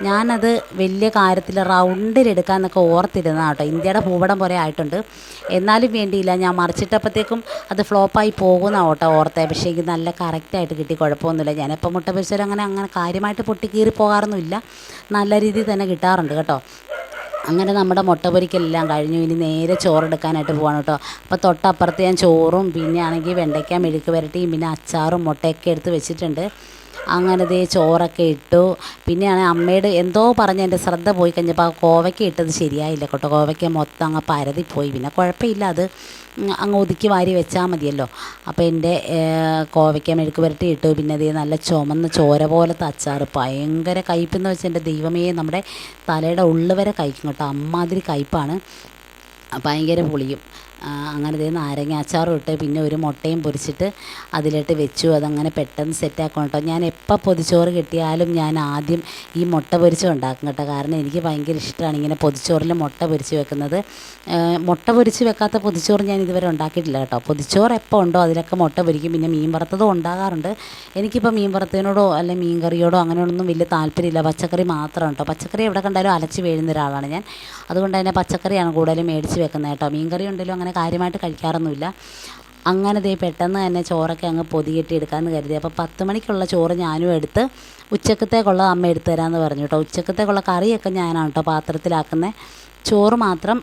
ഞാനത് വലിയ കാര്യത്തിൽ റൗണ്ടിലെടുക്കാമെന്നൊക്കെ ഓർത്തിരുന്നതാണ് കേട്ടോ. ഇന്ത്യയുടെ ഭൂപടം പോലെ ആയിട്ടുണ്ട്. എന്നാലും വേണ്ടിയില്ല, ഞാൻ മറിച്ചിട്ടപ്പോഴത്തേക്കും അത് ഫ്ലോപ്പായി പോകുന്ന കേട്ടോ ഓർത്തേ. പക്ഷേ എനിക്ക് നല്ല കറക്റ്റായിട്ട് കിട്ടി, കുഴപ്പമൊന്നുമില്ല. ഞാനിപ്പോൾ മുട്ട പൊരിച്ചാലും അങ്ങനെ കാര്യമായിട്ട് പൊട്ടി കീറി പോകാറൊന്നുമില്ല. നല്ല രീതിയിൽ തന്നെ കിട്ടാറുണ്ട് കേട്ടോ. അങ്ങനെ നമ്മുടെ മുട്ട പൊരിക്കലെല്ലാം കഴിഞ്ഞു. ഇനി നേരെ ചോറെടുക്കാനായിട്ട് പോവാണ് കേട്ടോ. അപ്പോൾ തൊട്ടപ്പുറത്ത് ഞാൻ ചോറും പിന്നെ ആണെങ്കിൽ വെണ്ടയ്ക്ക മെഴുക്ക് പുരട്ടിയും പിന്നെ അച്ചാറും മുട്ടയൊക്കെ എടുത്ത് വെച്ചിട്ടുണ്ട്. അങ്ങനെ ദേ ചോറൊക്കെ ഇട്ടു. പിന്നെയാണ് അമ്മയുടെ എന്തോ പറഞ്ഞ് എൻ്റെ ശ്രദ്ധ പോയി കഴിഞ്ഞപ്പോൾ ആ കോവയ്ക്ക ഇട്ടത് ശരിയായില്ല കേട്ടോ. കോവയ്ക്ക മൊത്തം അങ്ങ് പരതിപ്പോയി. പിന്നെ കുഴപ്പമില്ല, അത് അങ്ങ് ഒതുക്കി വാരി വെച്ചാൽ മതിയല്ലോ. അപ്പോൾ എൻ്റെ കോവയ്ക്ക മെഴുക്ക് പുരട്ടി ഇട്ടു. പിന്നെ അതേ നല്ല ചുമന്ന ചോര പോലത്തെ അച്ചാർ, ഭയങ്കര കയ്പ്പെന്ന് വെച്ചാൽ എൻ്റെ ദൈവമേ നമ്മുടെ തലയുടെ ഉള്ളു വരെ കഴിക്കും കേട്ടോ. അമ്മാതിരി കയ്പ്പാണ്, ഭയങ്കര പുളിയും. അങ്ങനെ ദേ നാരങ്ങ അച്ചാറും ഇട്ട് പിന്നെ ഒരു മുട്ടയും പൊരിച്ചിട്ട് അതിലിട്ട് വെച്ചു. അതങ്ങനെ പെട്ടെന്ന് സെറ്റാക്കണം കേട്ടോ. ഞാൻ എപ്പോൾ പൊതിച്ചോറ് കിട്ടിയാലും ഞാൻ ആദ്യം ഈ മുട്ട പൊരിച്ച് ഉണ്ടാക്കും കേട്ടോ. കാരണം എനിക്ക് ഭയങ്കര ഇഷ്ടമാണ് ഇങ്ങനെ പൊതിച്ചോറിൽ മുട്ട പൊരിച്ച് വെക്കുന്നത്. മുട്ട പൊരിച്ച് വെക്കാത്ത പൊതിച്ചോറ് ഞാൻ ഇതുവരെ ഉണ്ടാക്കിയിട്ടില്ല കേട്ടോ. പൊതിച്ചോറ് എപ്പോൾ ഉണ്ടോ അതിലൊക്കെ മുട്ട പൊരിക്കും. പിന്നെ മീൻ വറുത്തതും ഉണ്ടാകാറുണ്ട്. എനിക്കിപ്പോൾ മീൻ വറുത്തതിനോടോ അല്ലെങ്കിൽ മീൻ കറിയോടോ അങ്ങനെയൊന്നും വലിയ താല്പര്യമില്ല. പച്ചക്കറി മാത്രം കേട്ടോ. പച്ചക്കറി എവിടെ കണ്ടാലും അലച്ച് വീഴുന്ന ഒരാളാണ് ഞാൻ. അതുകൊണ്ട് തന്നെ പച്ചക്കറിയാണ് കൂടുതലും മേടിച്ച് വെക്കുന്നത് കേട്ടോ. മീൻ കറി ഉണ്ടെങ്കിലും അങ്ങനെ കാര്യമായിട്ട് കഴിക്കാറൊന്നുമില്ല. അങ്ങനെ ദേ പെട്ടെന്ന് തന്നെ ചോറൊക്കെ അങ്ങ് പൊതികെട്ടി എടുക്കാമെന്ന് കരുതി. അപ്പോൾ 10 മണിക്കുള്ള ചോറ് ഞാനും എടുത്ത് ഉച്ചക്കത്തേക്കുള്ള അമ്മ എടുത്തു തരാമെന്ന് പറഞ്ഞു കേട്ടോ. ഉച്ചക്കത്തേക്കുള്ള കറിയൊക്കെ ഞാനാണ് കേട്ടോ പാത്രത്തിലാക്കുന്നത്. ചോറ് മാത്രം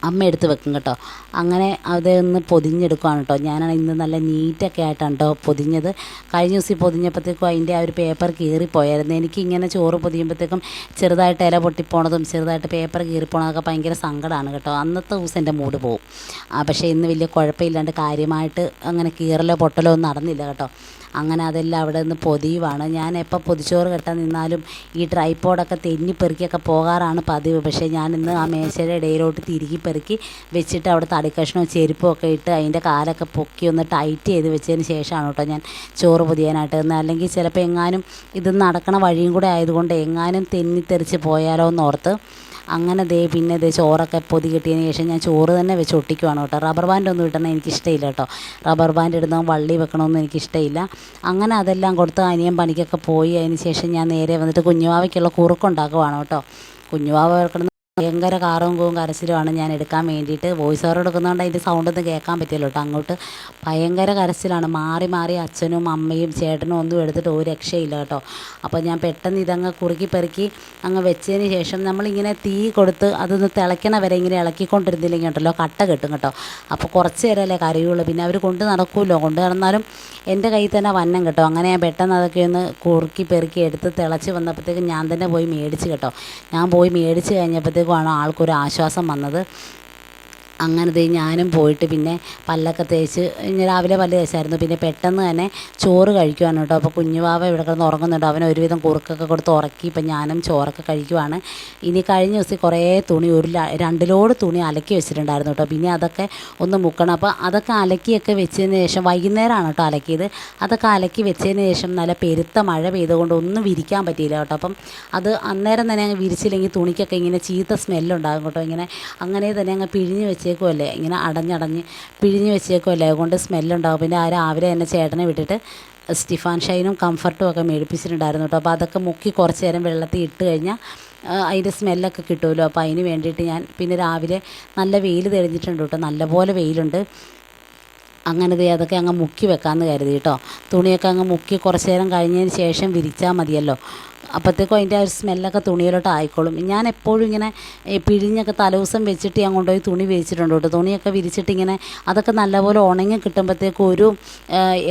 അമ്മ എടുത്ത് വെക്കും കേട്ടോ. അങ്ങനെ അതൊന്ന് പൊതിഞ്ഞെടുക്കുകയാണ് കേട്ടോ. ഞാനാണ് ഇന്ന് നല്ല നീറ്റൊക്കെ ആയിട്ടാണ് കേട്ടോ പൊതിഞ്ഞത്. കഴിഞ്ഞ ദിവസം പൊതിഞ്ഞപ്പോഴത്തേക്കും അതിൻ്റെ ആ ഒരു പേപ്പർ കീറിപ്പോയായിരുന്നു. എനിക്കിങ്ങനെ ചോറ് പൊതിയുമ്പോഴത്തേക്കും ചെറുതായിട്ട് ഇല പൊട്ടിപ്പോണതും ചെറുതായിട്ട് പേപ്പർ കീറിപ്പോണതൊക്കെ ഭയങ്കര സങ്കടമാണ് കേട്ടോ. അന്നത്തെ ദിവസം എൻ്റെ മൂഡ് പോവും. പക്ഷേ ഇന്ന് വലിയ കുഴപ്പമില്ലാണ്ട് കാര്യമായിട്ട് അങ്ങനെ കീറലോ പൊട്ടലോ ഒന്നും നടന്നില്ല കേട്ടോ. അങ്ങനെ അതെല്ലാം അവിടെ നിന്ന് പൊതിയുവാണ്. ഞാൻ എപ്പോൾ പൊതിച്ചോറ് കെട്ടാൻ നിന്നാലും ഈ ട്രൈപ്പോഡൊക്കെ തെന്നിപ്പെറുക്കിയൊക്കെ പോകാറാണ് പതിവ്. പക്ഷേ ഞാനിന്ന് ആ മേശയുടെ ഇടയിലോട്ട് തിരുകി പെറുക്കി വെച്ചിട്ട് അവിടെ തടിക്കഷ്ണവും ചെരുപ്പും ഒക്കെ ഇട്ട് അതിൻ്റെ കാലൊക്കെ പൊക്കി ഒന്ന് ടൈറ്റ് ചെയ്ത് വെച്ചതിന് ശേഷമാണ് കേട്ടോ ഞാൻ ചോറ് പൊതിയാനായിട്ട് നിന്ന്. അല്ലെങ്കിൽ ചിലപ്പോൾ എങ്ങാനും ഇത് നടക്കണ വഴിയും കൂടെ ആയതുകൊണ്ട് എങ്ങാനും തെന്നിത്തെറിച്ച് പോയാലോ എന്നോർത്ത് അങ്ങനെ പിന്നെ ചോറൊക്കെ പൊതി കിട്ടിയതിന് ശേഷം ഞാൻ ചോറ് തന്നെ വെച്ച് ഒട്ടിക്കുവാണ് കേട്ടോ. റബ്ബർ ബാൻഡൊന്നും ഇടണം എനിക്കിഷ്ടമില്ല കേട്ടോ. റബ്ബർ ബാൻഡ് ഇടുന്ന വള്ളി വെക്കണമെന്നും എനിക്കിഷ്ടമില്ല. അങ്ങനെ അതെല്ലാം കൊടുത്ത് അനിയൻ പണിക്കൊക്കെ പോയി. അതിന് ശേഷം ഞാൻ നേരെ വന്നിട്ട് കുഞ്ഞുവാവയ്ക്കുള്ള കുറുക്കുണ്ടാക്കുവാണ് കേട്ടോ. കുഞ്ഞുവാവ കിടന്ന് ഭയങ്കര കാറും കൂവും കരച്ചിലുമാണ് ഞാൻ എടുക്കാൻ വേണ്ടിയിട്ട്. വോയിസ് ഓവർ എടുക്കുന്നതുകൊണ്ട് അതിൻ്റെ സൗണ്ടൊന്നും കേൾക്കാൻ പറ്റില്ല കേട്ടോ. അങ്ങോട്ട് ഭയങ്കര കരച്ചിലാണ്. മാറി മാറി അച്ഛനും അമ്മയും ചേട്ടനും ഒന്നും എടുത്തിട്ട് ഒരു രക്ഷയില്ല കേട്ടോ. അപ്പോൾ ഞാൻ പെട്ടെന്ന് ഇതങ്ങ് കുറുക്കി പെറുക്കി അങ്ങ് വെച്ചതിന് ശേഷം നമ്മളിങ്ങനെ തീ കൊടുത്ത് അതൊന്ന് തിളയ്ക്കണ വരെ ഇങ്ങനെ ഇളക്കിക്കൊണ്ടിരുന്നില്ലെങ്കിൽ ഉണ്ടല്ലോ കട്ട കെട്ടും കേട്ടോ. അപ്പോൾ കുറച്ച് നേരമല്ലേ കരയുള്ളൂ. പിന്നെ അവർ കൊണ്ട് നടക്കുമല്ലോ. കൊണ്ട് നടന്നാലും എൻ്റെ കയ്യിൽ തന്നെ വന്നം കേട്ടോ. അങ്ങനെ ഞാൻ പെട്ടെന്ന് അതൊക്കെ ഒന്ന് കുറുക്കി പെറുക്കി എടുത്ത് തിളച്ച് വന്നപ്പോഴത്തേക്കും ഞാൻ തന്നെ പോയി മേടിച്ച് കേട്ടോ. ഞാൻ പോയി മേടിച്ച് കഴിഞ്ഞപ്പോഴത്തേക്കും ആൾക്കൊരു ആശ്വാസം വന്നത്. അങ്ങനെ ഞാനും പോയിട്ട് പിന്നെ പല്ലൊക്കെ തേച്ച് രാവിലെ പല്ല് തേച്ചായിരുന്നു. പിന്നെ പെട്ടെന്ന് തന്നെ ചോറ് കഴിക്കുവാണ് കേട്ടോ. അപ്പോൾ കുഞ്ഞുവാവ ഇവിടെ കിടന്ന് ഉറങ്ങുന്നുണ്ട്. അവന് ഒരുവിധം കുറുക്കൊക്കെ കൊടുത്ത് ഉറക്കി. ഇപ്പം ഞാനും ചോറൊക്കെ കഴിക്കുവാണ്. ഇനി കഴിഞ്ഞ ദിവസം കുറേ തുണി 2 ലോഡ് തുണി അലക്കി വെച്ചിട്ടുണ്ടായിരുന്നു കേട്ടോ. പിന്നെ അതൊക്കെ ഒന്ന് മുക്കണം. അപ്പോൾ അതൊക്കെ അലക്കിയൊക്കെ വെച്ചതിന് ശേഷം വൈകുന്നേരമാണ് കേട്ടോ അലക്കിയത്. അതൊക്കെ അലക്കി വെച്ചതിന് ശേഷം നല്ല പെരുത്ത മഴ പെയ്തുകൊണ്ട് ഒന്നും വിരിക്കാൻ പറ്റിയില്ല കേട്ടോ. അപ്പം അത് അന്നേരം തന്നെ അങ്ങ് വിരിച്ചില്ലെങ്കിൽ തുണിക്കൊക്കെ ഇങ്ങനെ ചീത്ത സ്മെല്ലുണ്ടാകും കേട്ടോ. ഇങ്ങനെ അങ്ങനെ തന്നെ അങ്ങ് പിഴിഞ്ഞ് വെച്ചേക്കുമല്ലേ, ഇങ്ങനെ അടഞ്ഞടഞ്ഞ് പിഴിഞ്ഞ് വെച്ചേക്കുമല്ലേ, അതുകൊണ്ട് സ്മെല്ലുണ്ടാകും. പിന്നെ രാവിലെ തന്നെ ചേട്ടനെ വിട്ടിട്ട് സ്റ്റിഫാൻ ഷൈനും കംഫർട്ടും ഒക്കെ മേടിപ്പിച്ചിട്ടുണ്ടായിരുന്നു കേട്ടോ. അപ്പോൾ അതൊക്കെ മുക്കി കുറച്ച് നേരം വെള്ളത്തിൽ ഇട്ട് കഴിഞ്ഞാൽ അതിൻ്റെ സ്മെല്ലൊക്കെ കിട്ടുമല്ലോ. അപ്പോൾ അതിന് വേണ്ടിയിട്ട് ഞാൻ പിന്നെ രാവിലെ നല്ല വെയിൽ തെളിഞ്ഞിട്ടുണ്ട് കേട്ടോ. നല്ലപോലെ വെയിലുണ്ട്. അങ്ങനെ അതൊക്കെ അങ്ങ് മുക്കി വെക്കാമെന്ന് കരുതി കേട്ടോ. തുണിയൊക്കെ അങ്ങ് മുക്കി കുറച്ച് നേരം കഴിഞ്ഞതിന് ശേഷം വിരിച്ചാൽ മതിയല്ലോ. അപ്പോഴത്തേക്കും അതിൻ്റെ ആ ഒരു സ്മെല്ലൊക്കെ തുണിയിലോട്ട് ആയിക്കോളും. ഞാൻ എപ്പോഴും ഇങ്ങനെ പിഴിഞ്ഞൊക്കെ തലേദിവസം വെച്ചിട്ട് ഞാൻ കൊണ്ടുപോയി തുണി വിരിച്ചിട്ടുണ്ട് കേട്ടോ. തുണിയൊക്കെ വിരിച്ചിട്ട് ഇങ്ങനെ അതൊക്കെ നല്ലപോലെ ഉണങ്ങി കിട്ടുമ്പോഴത്തേക്കും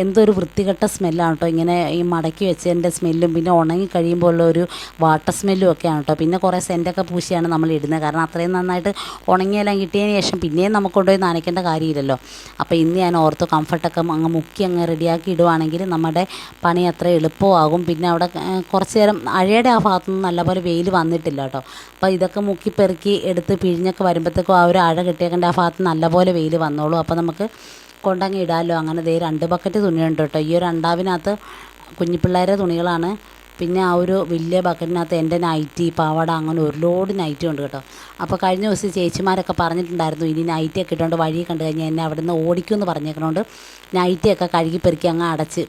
എന്തൊരു വൃത്തികെട്ട സ്മെല്ലാണ് കേട്ടോ. ഇങ്ങനെ ഈ മടക്കി വെച്ചതിൻ്റെ സ്മെല്ലും പിന്നെ ഉണങ്ങി കഴിയുമ്പോൾ ഉള്ള ഒരു വാട്ടർ സ്മെല്ലും ഒക്കെയാണ് കേട്ടോ. പിന്നെ കുറേ സെൻറ്റൊക്കെ പൂശിയാണ് നമ്മൾ ഇടുന്നത്. കാരണം അത്രയും നന്നായിട്ട് ഉണങ്ങിയെല്ലാം കിട്ടിയതിന് ശേഷം പിന്നെയും നമുക്ക് കൊണ്ടുപോയി നനയ്ക്കേണ്ട കാര്യമില്ലല്ലോ. അപ്പോൾ ഇന്ന് ഞാൻ ഓർത്ത് കംഫർട്ടൊക്കെ അങ്ങ് മുക്കി അങ്ങ് റെഡിയാക്കി ഇടുവാണെങ്കിൽ നമ്മുടെ പണി അത്ര എളുപ്പമാകും. പിന്നെ അവിടെ കുറച്ച് നേരം അഴയുടെ ആ ഭാഗത്തുനിന്ന് നല്ലപോലെ വെയിൽ വന്നിട്ടില്ല കേട്ടോ. അപ്പോൾ ഇതൊക്കെ മുക്കി പെറുക്കി എടുത്ത് പിഴിഞ്ഞൊക്കെ വരുമ്പോഴത്തേക്കും ആ ഒരു അഴ കെട്ടിയേക്കേണ്ട ആ ഭാഗത്ത് നല്ലപോലെ വെയിൽ വന്നോളൂ. അപ്പോൾ നമുക്ക് കൊണ്ടങ്ങ് ഇടാമല്ലോ. അങ്ങനെ 2 ബക്കറ്റ് തുണിയുണ്ട് കേട്ടോ. ഈ ഒരു അണ്ടാവിനകത്ത് കുഞ്ഞിപ്പിള്ളേരെ തുണികളാണ്. പിന്നെ ആ ഒരു വലിയ ബക്കറ്റിനകത്ത് എൻ്റെ നൈറ്റി പാവാട അങ്ങനെ ഒരു ലോഡ് നൈറ്റി ഉണ്ട് കേട്ടോ. അപ്പോൾ കഴിഞ്ഞ ദിവസം ചേച്ചിമാരൊക്കെ പറഞ്ഞിട്ടുണ്ടായിരുന്നു ഇനി നൈറ്റിയൊക്കെ ഇട്ടുകൊണ്ട് വഴി കണ്ടു കഴിഞ്ഞാൽ എന്നെ അവിടെ നിന്ന് ഓടിക്കുമെന്ന് പറഞ്ഞേക്കണോണ്ട് നൈറ്റിയൊക്കെ കഴുകി പെറുക്കി അങ്ങ് അടച്ച്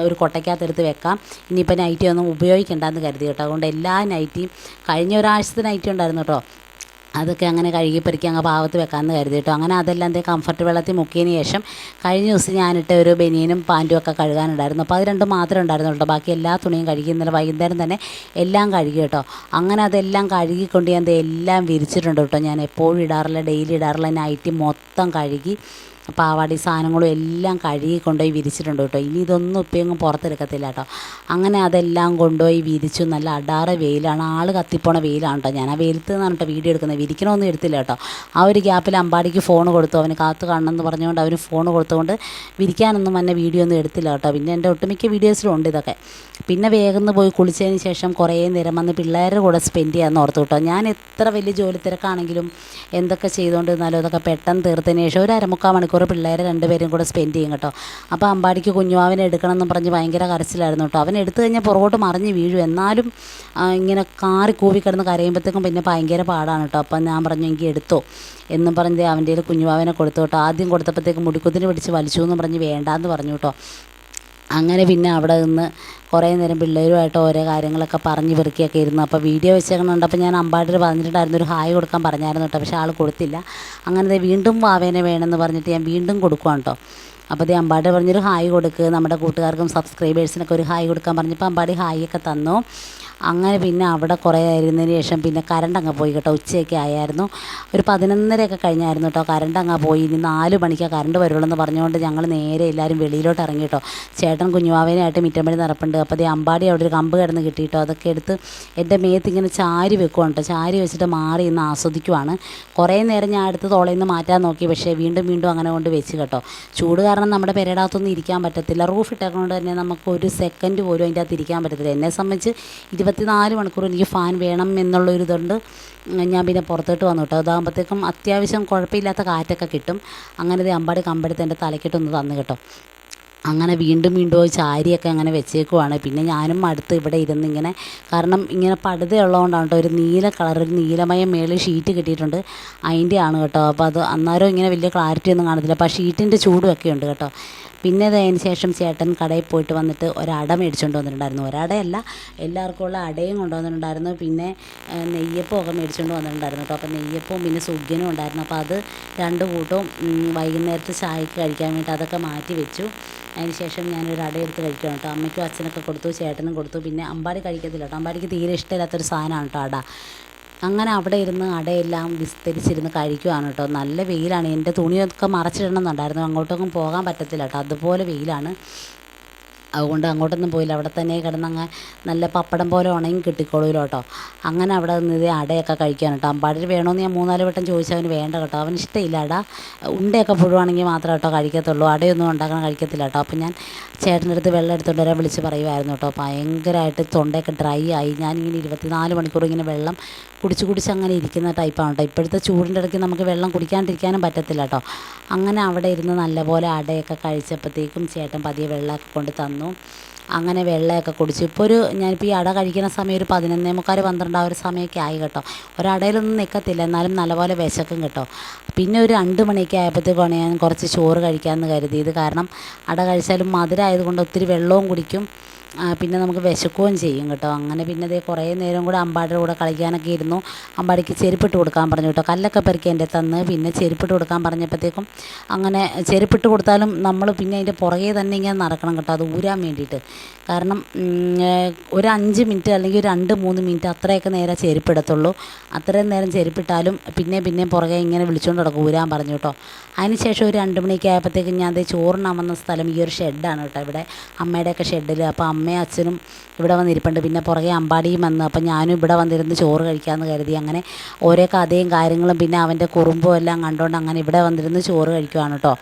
ഒരു കൊട്ടയ്ക്കകത്തെടുത്ത് വെക്കാം. ഇനിയിപ്പോൾ നൈറ്റി ഒന്നും ഉപയോഗിക്കേണ്ടെന്ന് കരുതി കേട്ടോ. അതുകൊണ്ട് എല്ലാ നൈറ്റിയും കഴിഞ്ഞ ഒരാഴ്ചത്തെ നൈറ്റി ഉണ്ടായിരുന്നു കേട്ടോ. അതൊക്കെ അങ്ങനെ കഴുകി പെറുക്കി അങ്ങ് പാവത്ത് വെക്കാമെന്ന് കരുതി കേട്ടോ. അങ്ങനെ അതെല്ലാം കംഫർട്ട് വെള്ളത്തിൽ മുക്കിയതിന് ശേഷം കഴിഞ്ഞ ദിവസം ഞാനിട്ട ഒരു ബനിയനും പാൻറ്റും ഒക്കെ കഴുകാനുണ്ടായിരുന്നു. അപ്പോൾ അത് 2 മാത്രമേ ഉണ്ടായിരുന്നു കേട്ടോ. ബാക്കി എല്ലാ തുണിയും കഴുകി ഇന്നലെ വൈകുന്നേരം തന്നെ എല്ലാം കഴുകി കേട്ടോ. അങ്ങനെ അതെല്ലാം കഴുകിക്കൊണ്ട് ഞാൻ എല്ലാം വിരിച്ചിട്ടുണ്ട് കേട്ടോ. ഞാൻ എപ്പോഴും ഇടാറില്ല, ഡെയിലി ഇടാറില്ല നൈറ്റി മൊത്തം കഴുകി പാവാടി സാധനങ്ങളും എല്ലാം കഴുകി കൊണ്ടുപോയി വിരിച്ചിട്ടുണ്ട് കേട്ടോ. ഇനി ഇതൊന്നും ഇപ്പോഴെങ്ങും പുറത്തെടുക്കത്തില്ല കേട്ടോ. അങ്ങനെ അതെല്ലാം കൊണ്ടുപോയി വിരിച്ചു. നല്ല അടാറ് വെയിലാണ്, ആൾ കത്തിപ്പോണ വെയിലാണ് കേട്ടോ. ഞാൻ ആ വെയിലത്ത് നിന്നാണ് കേട്ടോ വീഡിയോ എടുക്കുന്നത്. വിരിക്കണമൊന്നും എടുത്തില്ല കേട്ടോ. ആ ഒരു ഗ്യാപ്പിൽ അമ്പാടിക്ക് ഫോൺ കൊടുത്തു. അവന് കാത്തു കാണണമെന്ന് പറഞ്ഞുകൊണ്ട് അവന് ഫോൺ കൊടുത്തുകൊണ്ട് വിരിക്കാനൊന്നും തന്നെ വീഡിയോ ഒന്നും എടുത്തില്ല കേട്ടോ. പിന്നെ എൻ്റെ ഒട്ടുമിക്ക വീഡിയോസിലും ഉണ്ട് ഇതൊക്കെ. പിന്നെ വേഗം പോയി കുളിച്ചതിന് ശേഷം കുറേ നേരം വന്ന് പിള്ളേരുടെ കൂടെ സ്പെൻഡ് ചെയ്യാമെന്ന് ഓർത്തു കേട്ടോ. ഞാൻ എത്ര വലിയ ജോലി തിരക്കാണെങ്കിലും എന്തൊക്കെ ചെയ്തുകൊണ്ടിരുന്നാലും അതൊക്കെ പെട്ടെന്ന് തീർത്തതിന് ശേഷം ഒരു 1/4 മണിക്കൂർ പിള്ളേരെ 2 പേരും കൂടെ സ്പെൻഡ് ചെയ്യും കേട്ടോ. അപ്പോൾ അമ്പാടിക്ക് കുഞ്ഞുവാവിനെ എടുക്കണം എന്ന് പറഞ്ഞ് ഭയങ്കര കരച്ചിലായിരുന്നു കേട്ടോ. അവൻ എടുത്തു കഴിഞ്ഞാൽ പുറകോട്ട് മറിഞ്ഞ് വീഴും. എന്നാലും ഇങ്ങനെ കാറി കൂവി കിടന്ന് കരയുമ്പോഴത്തേക്കും പിന്നെ ഭയങ്കര പാടാണ് കേട്ടോ. അപ്പം ഞാൻ പറഞ്ഞു എങ്കിൽ എടുത്തോ എന്നും പറഞ്ഞ് അവൻ്റെ കുഞ്ഞുവാവിനെ കൊടുത്തു കേട്ടോ. ആദ്യം കൊടുത്തപ്പോഴത്തേക്ക് മുടിക്കുത്തിന് പിടിച്ച് വലിച്ചു എന്ന് പറഞ്ഞ് വേണ്ടാന്ന് പറഞ്ഞു കേട്ടോ. അങ്ങനെ പിന്നെ അവിടെ നിന്ന് കുറേ നേരം പിള്ളേരുമായിട്ട് ഓരോ കാര്യങ്ങളൊക്കെ പറഞ്ഞ് പെറുക്കിയൊക്കെ ഇരുന്നു. അപ്പോൾ വീഡിയോ വെച്ചേക്കണുണ്ട്. അപ്പോൾ ഞാൻ അമ്പാടിൽ പറഞ്ഞിട്ടുണ്ടായിരുന്നു ഒരു ഹായ് കൊടുക്കാൻ പറഞ്ഞായിരുന്നു കേട്ടോ. പക്ഷേ ആൾ കൊടുത്തില്ല. അങ്ങനെ വീണ്ടും വാവേനെ വേണമെന്ന് പറഞ്ഞിട്ട് ഞാൻ വീണ്ടും കൊടുക്കുവാണ് കേട്ടോ. അപ്പോൾ അമ്പാടി പറഞ്ഞൊരു ഹായ് കൊടുക്ക്, നമ്മുടെ കൂട്ടുകാർക്കും സബ്സ്ക്രൈബേഴ്സിനൊക്കെ ഒരു ഹായ് കൊടുക്കാൻ പറഞ്ഞപ്പോൾ അമ്പാടി ഹായ് ഒക്കെ തന്നു. അങ്ങനെ പിന്നെ അവിടെ കുറേ ഇരുന്നതിന് ശേഷം പിന്നെ കറണ്ട് അങ്ങ് പോയി കേട്ടോ. ഉച്ചയൊക്കെ ആയായിരുന്നു, ഒരു 11:30 കഴിഞ്ഞായിരുന്നു കേട്ടോ. കറണ്ട് അങ്ങ് പോയി. ഇനി 4 മണിക്കാണ് കറണ്ട് വരുള്ളൂ എന്ന് പറഞ്ഞുകൊണ്ട് ഞങ്ങൾ നേരെ എല്ലാവരും വെളിയിലോട്ട് ഇറങ്ങി കേട്ടോ. ചേട്ടൻ കുഞ്ഞുവാവേനായിട്ട് മിറ്റമ്പഴി നടപ്പുണ്ട്. അപ്പോൾ ദേ അമ്പാടി അവിടെ ഒരു കമ്പ് കിടന്ന് കിട്ടിയിട്ടോ. അതൊക്കെ എടുത്ത് എൻ്റെ മേത്ത് ഇങ്ങനെ ചാരി വെക്കുവാണ് കേട്ടോ. ചാരി വെച്ചിട്ട് മാറി ഇന്ന് ആസ്വദിക്കുവാണ്. കുറേ നേരം ഞാൻ അടുത്ത് തോളയിൽ നിന്ന് മാറ്റാൻ നോക്കി, പക്ഷേ വീണ്ടും വീണ്ടും അങ്ങനെ കൊണ്ട് വെച്ച് കേട്ടോ. ചൂട് കാരണം നമ്മുടെ പെരേടകത്തൊന്നും ഇരിക്കാൻ പറ്റത്തില്ല. റൂഫ് ഇട്ടേക്കൊണ്ട് തന്നെ നമുക്ക് ഒരു സെക്കൻഡ് പോലും അതിൻ്റെ അകത്ത് ഇരിക്കാൻ പറ്റത്തില്ല. എന്നെ സംബന്ധിച്ച് 24 മണിക്കൂർ എനിക്ക് ഫാൻ വേണം എന്നുള്ളൊരിതുണ്ട്. ഞാൻ പിന്നെ പുറത്തോട്ട് വന്നു കേട്ടോ. അതാകുമ്പോഴത്തേക്കും അത്യാവശ്യം കുഴപ്പമില്ലാത്ത കാറ്റൊക്കെ കിട്ടും. അങ്ങനെ അമ്പാടി കമ്പെടുത്ത് എൻ്റെ തലക്കിട്ടൊന്ന് തന്നു കേട്ടോ. അങ്ങനെ വീണ്ടും വീണ്ടും ചാരിയൊക്കെ അങ്ങനെ വെച്ചേക്കുവാണ്. പിന്നെ ഞാനും അടുത്ത് ഇവിടെ ഇരുന്ന് ഇങ്ങനെ, കാരണം ഇങ്ങനെ പടുത ഉള്ളതുകൊണ്ടാണ് കേട്ടോ, ഒരു നീല കളർ, ഒരു നീലമയം മേളിൽ ഷീറ്റ് കിട്ടിയിട്ടുണ്ട്, അതിൻ്റെ ആണ് കേട്ടോ. അപ്പോൾ അത് അന്നേരം ഇങ്ങനെ വലിയ ക്ലാരിറ്റി ഒന്നും കാണത്തില്ല, അപ്പോൾ ആ ഷീറ്റിൻ്റെ ചൂടുമൊക്കെ ഉണ്ട് കേട്ടോ. പിന്നെ അതിന് ശേഷം ചേട്ടൻ കടയിൽ പോയിട്ട് വന്നിട്ട് ഒരട മേടിച്ചുകൊണ്ട് വന്നിട്ടുണ്ടായിരുന്നു. ഒരടയല്ല, എല്ലാവർക്കും ഉള്ള അടയും കൊണ്ടുവന്നിട്ടുണ്ടായിരുന്നു. പിന്നെ നെയ്യപ്പമൊക്കെ മേടിച്ചുകൊണ്ട് വന്നിട്ടുണ്ടായിരുന്നു കേട്ടോ. അപ്പോൾ നെയ്യപ്പവും പിന്നെ സുഗ്ഗനും ഉണ്ടായിരുന്നു. അപ്പോൾ അത് 2 കൂട്ടവും വൈകുന്നേരത്തെ ചായക്ക് കഴിക്കാൻ വേണ്ടി അതൊക്കെ മാറ്റി വെച്ചു. അതിന് ശേഷം ഞാനൊരു അട എടുത്ത് കഴിക്കണം കേട്ടോ. അമ്മയ്ക്കും അച്ഛനൊക്കെ കൊടുത്തു, ചേട്ടനും കൊടുത്തു. പിന്നെ അമ്പാടി കഴിക്കത്തില്ല കേട്ടോ. അമ്പാടിക്ക് തീരെ ഇഷ്ടമില്ലാത്തൊരു സാധനമാണ് കേട്ടോ അട. അങ്ങനെ അവിടെ ഇരുന്ന് അടയെല്ലാം വിസ്തരിച്ചിരുന്ന് കഴിക്കുവാണ് കേട്ടോ. നല്ല വെയിലാണ്. എൻ്റെ തുണിയൊക്കെ മറച്ചിടണമെന്നുണ്ടായിരുന്നു, അങ്ങോട്ടൊന്നും പോകാൻ പറ്റത്തില്ല കേട്ടോ, അതുപോലെ വെയിലാണ്. അതുകൊണ്ട് അങ്ങോട്ടൊന്നും പോയില്ല. അവിടെ തന്നെ കിടന്നങ്ങ് നല്ല പപ്പടം പോലെ ഉണങ്ങി കിട്ടിക്കോളൂല്ലോ കേട്ടോ. അങ്ങനെ അവിടെ നിന്ന് അടയൊക്കെ കഴിക്കാൻ കേട്ടോ. അമ്പാടി വേണമെന്ന് ഞാൻ 3-4 വട്ടം ചോദിച്ചാൽ അവന് വേണ്ട കേട്ടോ. അവന് ഇഷ്ടമില്ല അട. ഉണ്ടയൊക്കെ പുഴുവാണെങ്കിൽ മാത്രമേ കേട്ടോ കഴിക്കത്തുള്ളൂ, അടയൊന്നും ഉണ്ടാക്കാൻ കഴിക്കത്തില്ല കേട്ടോ. അപ്പം ഞാൻ ചേട്ടൻ്റെ അടുത്ത് വെള്ളം എടുത്തുകൊണ്ട് വരാൻ വിളിച്ച് പറയുമായിരുന്നു കേട്ടോ. ഭയങ്കരമായിട്ട് തൊണ്ടയൊക്കെ ഡ്രൈ ആയി. ഞാനിങ്ങനെ 24 മണിക്കൂർ ഇങ്ങനെ വെള്ളം കുടിച്ച് അങ്ങനെ ഇരിക്കുന്ന ടൈപ്പാണ് കേട്ടോ. ഇപ്പോഴത്തെ ചൂടിൻ്റെ ഇടയ്ക്ക് നമുക്ക് വെള്ളം കുടിക്കാണ്ടിരിക്കാനും പറ്റത്തില്ല കേട്ടോ. അങ്ങനെ അവിടെ ഇരുന്ന് നല്ലപോലെ അടയൊക്കെ കഴിച്ചപ്പോഴത്തേക്കും ചേട്ടൻ പതിയെ വെള്ളമൊക്കെ കൊണ്ട് തന്നു. അങ്ങനെ വെള്ളമൊക്കെ കുടിച്ചു. ഇപ്പോൾ ഞാനിപ്പോൾ ഈ അട കഴിക്കുന്ന സമയം ഒരു 11:45, 12 ആ ഒരു സമയമൊക്കെ ആയി കേട്ടോ. ഒരടയിലൊന്നും നിൽക്കത്തില്ല, എന്നാലും നല്ലപോലെ വിശക്കും കേട്ടോ. പിന്നെ ഒരു 2 മണിയൊക്കെ ആയപ്പോഴത്തേക്കാണ് ഞാൻ കുറച്ച് ചോറ് കഴിക്കാമെന്ന് കരുതിയത്. കാരണം അട കഴിച്ചാലും മധുരമായതുകൊണ്ട് ഒത്തിരി വെള്ളവും കുടിക്കും, പിന്നെ നമുക്ക് വിശക്കുകയും ചെയ്യും കേട്ടോ. അങ്ങനെ പിന്നെ അതേ കുറേ നേരം കൂടെ അമ്പാടിയുടെ കൂടെ കളിക്കാനൊക്കെ ഇരുന്നു. അമ്പാടിക്ക് ചെരുപ്പിട്ട് കൊടുക്കാൻ പറഞ്ഞു കേട്ടോ. കല്ലൊക്കെ പെറുക്കി എൻ്റെ തന്ന്. പിന്നെ ചെരുപ്പിട്ട് കൊടുക്കാൻ പറഞ്ഞപ്പോഴത്തേക്കും അങ്ങനെ ചെരുപ്പിട്ട് കൊടുത്താലും നമ്മൾ പിന്നെ അതിൻ്റെ പുറകെ തന്നെ ഇങ്ങനെ നടക്കണം കേട്ടോ, അത് ഊരാൻ വേണ്ടിയിട്ട്. കാരണം ഒരു 5 മിനിറ്റ് അല്ലെങ്കിൽ ഒരു 2-3 മിനിറ്റ് അത്രയൊക്കെ നേരം ചെരുപ്പിടത്തുള്ളൂ. അത്രയും നേരം ചെരുപ്പിട്ടാലും പിന്നെ പുറകെ ഇങ്ങനെ വിളിച്ചുകൊണ്ട് നടക്കും, ഊരാൻ പറഞ്ഞു കേട്ടോ. അതിന് ശേഷം ഒരു 2 മണിയൊക്കെ ആയപ്പോഴത്തേക്കും ഞാൻ അതേ ചോറിനാൻ വന്ന സ്ഥലം ഈ ഒരു ഷെഡാണ് കേട്ടോ, ഇവിടെ അമ്മയുടെയൊക്കെ ഷെഡിൽ. അപ്പോൾ അമ്മയും അച്ഛനും ഇവിടെ വന്നിരിപ്പുണ്ട്. പിന്നെ പുറകെ അമ്പാടിയും വന്ന്. അപ്പം ഞാനും ഇവിടെ വന്നിരുന്ന് ചോറ് കഴിക്കാമെന്ന് കരുതി. അങ്ങനെ ഓരോ കഥയും കാര്യങ്ങളും പിന്നെ അവൻ്റെ കുറുമ്പും എല്ലാം കണ്ടുകൊണ്ട് അങ്ങനെ ഇവിടെ വന്നിരുന്ന് ചോറ് കഴിക്കുവാണ് കേട്ടോ.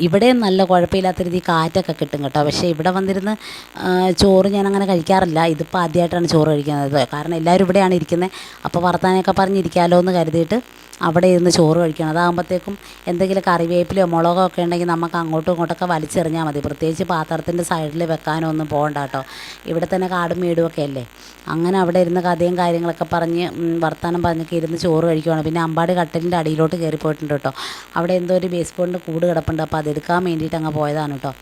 ഇവിടെയും നല്ല കുഴപ്പമില്ലാത്ത രീതി കാറ്റൊക്കെ കിട്ടും കേട്ടോ. പക്ഷേ ഇവിടെ വന്നിരുന്ന് ചോറ് ഞാനങ്ങനെ കഴിക്കാറില്ല. ഇതിപ്പോൾ ആദ്യമായിട്ടാണ് ചോറ് കഴിക്കുന്നത്. കാരണം എല്ലാവരും ഇവിടെയാണ് ഇരിക്കുന്നത്. അപ്പോൾ വർത്താനമൊക്കെ പറഞ്ഞിരിക്കാമല്ലോ എന്ന് കരുതിയിട്ട് അവിടെ ഇരുന്ന് ചോറ് കഴിക്കണം. അതാകുമ്പോഴത്തേക്കും എന്തെങ്കിലും കറിവേപ്പിലോ മുളകോ ഒക്കെ ഉണ്ടെങ്കിൽ നമുക്ക് അങ്ങോട്ടും ഇങ്ങോട്ടൊക്കെ വലിച്ചെറിഞ്ഞാൽ മതി. പ്രത്യേകിച്ച് പാത്രത്തിൻ്റെ സൈഡിൽ വെക്കാനോ ഒന്നും പോകണ്ട കേട്ടോ. ഇവിടെ തന്നെ കാടും വീടും ഒക്കെ അല്ലേ. അങ്ങനെ അവിടെ ഇരുന്ന് കഥയും കാര്യങ്ങളൊക്കെ പറഞ്ഞ് വർത്തമാനം പറഞ്ഞൊക്കെ ഇരുന്ന് ചോറ് കഴിക്കുവാണ്. പിന്നെ അമ്പാടി കട്ടിലിൻ്റെ അടിയിലോട്ട് കയറി പോയിട്ടുണ്ട് കേട്ടോ. അവിടെ എന്തോ ഒരു ബേസ്ബോളിൻ്റെ കൂട് കിടപ്പുണ്ട്, അപ്പോൾ അതെടുക്കാൻ വേണ്ടിയിട്ട് അങ്ങ് പോയതാണ് കേട്ടോ.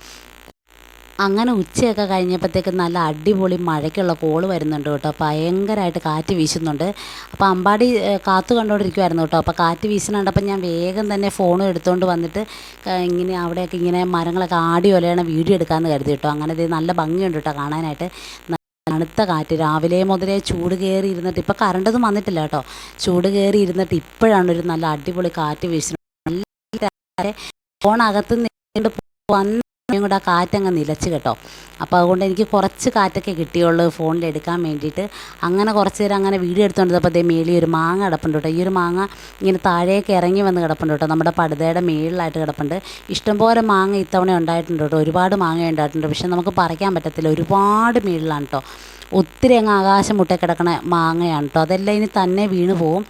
അങ്ങനെ ഉച്ചയൊക്കെ കഴിഞ്ഞപ്പോഴത്തേക്ക് നല്ല അടിപൊളി മഴയ്ക്കുള്ള കോള് വരുന്നുണ്ട് കേട്ടോ. ഭയങ്കരമായിട്ട് കാറ്റ് വീശുന്നുണ്ട്. അപ്പോൾ അമ്പാടി കാത്തു കണ്ടുകൊണ്ടിരിക്കുമായിരുന്നു കേട്ടോ. അപ്പോൾ കാറ്റ് വീശുന്നുണ്ടപ്പോൾ ഞാൻ വേഗം തന്നെ ഫോണും എടുത്തുകൊണ്ട് വന്നിട്ട് ഇങ്ങനെ അവിടെയൊക്കെ ഇങ്ങനെ മരങ്ങളൊക്കെ ആടി ഒലയണ വീഡിയോ എടുക്കാമെന്ന് കരുതി കേട്ടോ. അങ്ങനെ ഇത് നല്ല ഭംഗിയുണ്ട് കേട്ടോ കാണാനായിട്ട്. തണുത്ത കാറ്റ്, രാവിലെ മുതലേ ചൂട് കയറി ഇരുന്നിട്ട്, ഇപ്പോൾ കറണ്ടൊന്നും വന്നിട്ടില്ല കേട്ടോ. ചൂട് കയറി ഇരുന്നിട്ട് ഇപ്പോഴാണ് ഒരു നല്ല അടിപൊളി കാറ്റ് വീശുന്നത്. നല്ല ഫോണകത്ത് നിന്നിട്ട് വന്ന് കൂടെ ആ കാറ്റങ്ങ് നിലച്ച് കേട്ടോ. അപ്പോൾ അതുകൊണ്ട് എനിക്ക് കുറച്ച് കാറ്റൊക്കെ കിട്ടിയുള്ളൂ ഫോണിൽ എടുക്കാൻ വേണ്ടിയിട്ട്. അങ്ങനെ കുറച്ച് നേരം അങ്ങനെ വീഡിയോ എടുത്തുകൊണ്ടിരുന്നപ്പോൾ അതേ മേളിൽ ഒരു മാങ്ങ കിടപ്പുണ്ട് കേട്ടോ. ഈ ഒരു മാങ്ങ ഇങ്ങനെ താഴേക്ക് ഇറങ്ങി വന്ന് കിടപ്പുണ്ട് കേട്ടോ. നമ്മുടെ പടുതയുടെ മേളിലായിട്ട് കിടപ്പുണ്ട്. ഇഷ്ടംപോലെ മാങ്ങ ഇത്തവണ ഉണ്ടായിട്ടുണ്ട് കേട്ടോ. ഒരുപാട് മാങ്ങ ഉണ്ടായിട്ടുണ്ട്. പക്ഷെ നമുക്ക് പറിക്കാൻ പറ്റത്തില്ല, ഒരുപാട് മേളിലാണ് കേട്ടോ. ഒത്തിരി അങ്ങ് ആകാശം മുട്ട കിടക്കണ മാങ്ങയാണ് കേട്ടോ. അതെല്ലാം ഇനി തന്നെ വീണ് പോവും.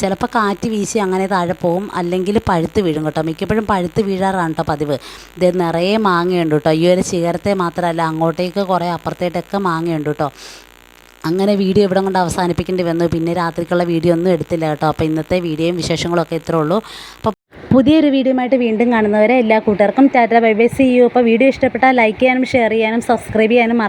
ചിലപ്പോൾ കാറ്റ് വീശി അങ്ങനെ താഴെ പോവും, അല്ലെങ്കിൽ പഴുത്ത് വീഴും കേട്ടോ. മിക്കപ്പോഴും പഴുത്ത് വീഴാറാണ് കേട്ടോ പതിവ്. ഇത് നിറയെ മാങ്ങയുണ്ട് കേട്ടോ. ഈ ഒരു ശിഖരത്തെ മാത്രമല്ല, അങ്ങോട്ടേക്ക് കുറേ അപ്പുറത്തേട്ടൊക്കെ മാങ്ങയുണ്ട് കേട്ടോ. അങ്ങനെ വീഡിയോ ഇവിടെ കൊണ്ട് അവസാനിപ്പിക്കേണ്ടി വന്നു. പിന്നെ രാത്രിക്കുള്ള വീഡിയോ ഒന്നും എടുത്തില്ല കേട്ടോ. അപ്പോൾ ഇന്നത്തെ വീഡിയോയും വിശേഷങ്ങളൊക്കെ ഇത്രേ ഉള്ളൂ. അപ്പോൾ പുതിയൊരു വീഡിയോയുമായിട്ട് വീണ്ടും കാണുന്നവരെ എല്ലാ കൂട്ടുകാർക്കും ta ta bye bye, see you. അപ്പോൾ വീഡിയോ ഇഷ്ടപ്പെട്ടാൽ ലൈക്ക് ചെയ്യാനും ഷെയർ ചെയ്യാനും സബ്സ്ക്രൈബ് ചെയ്യാനും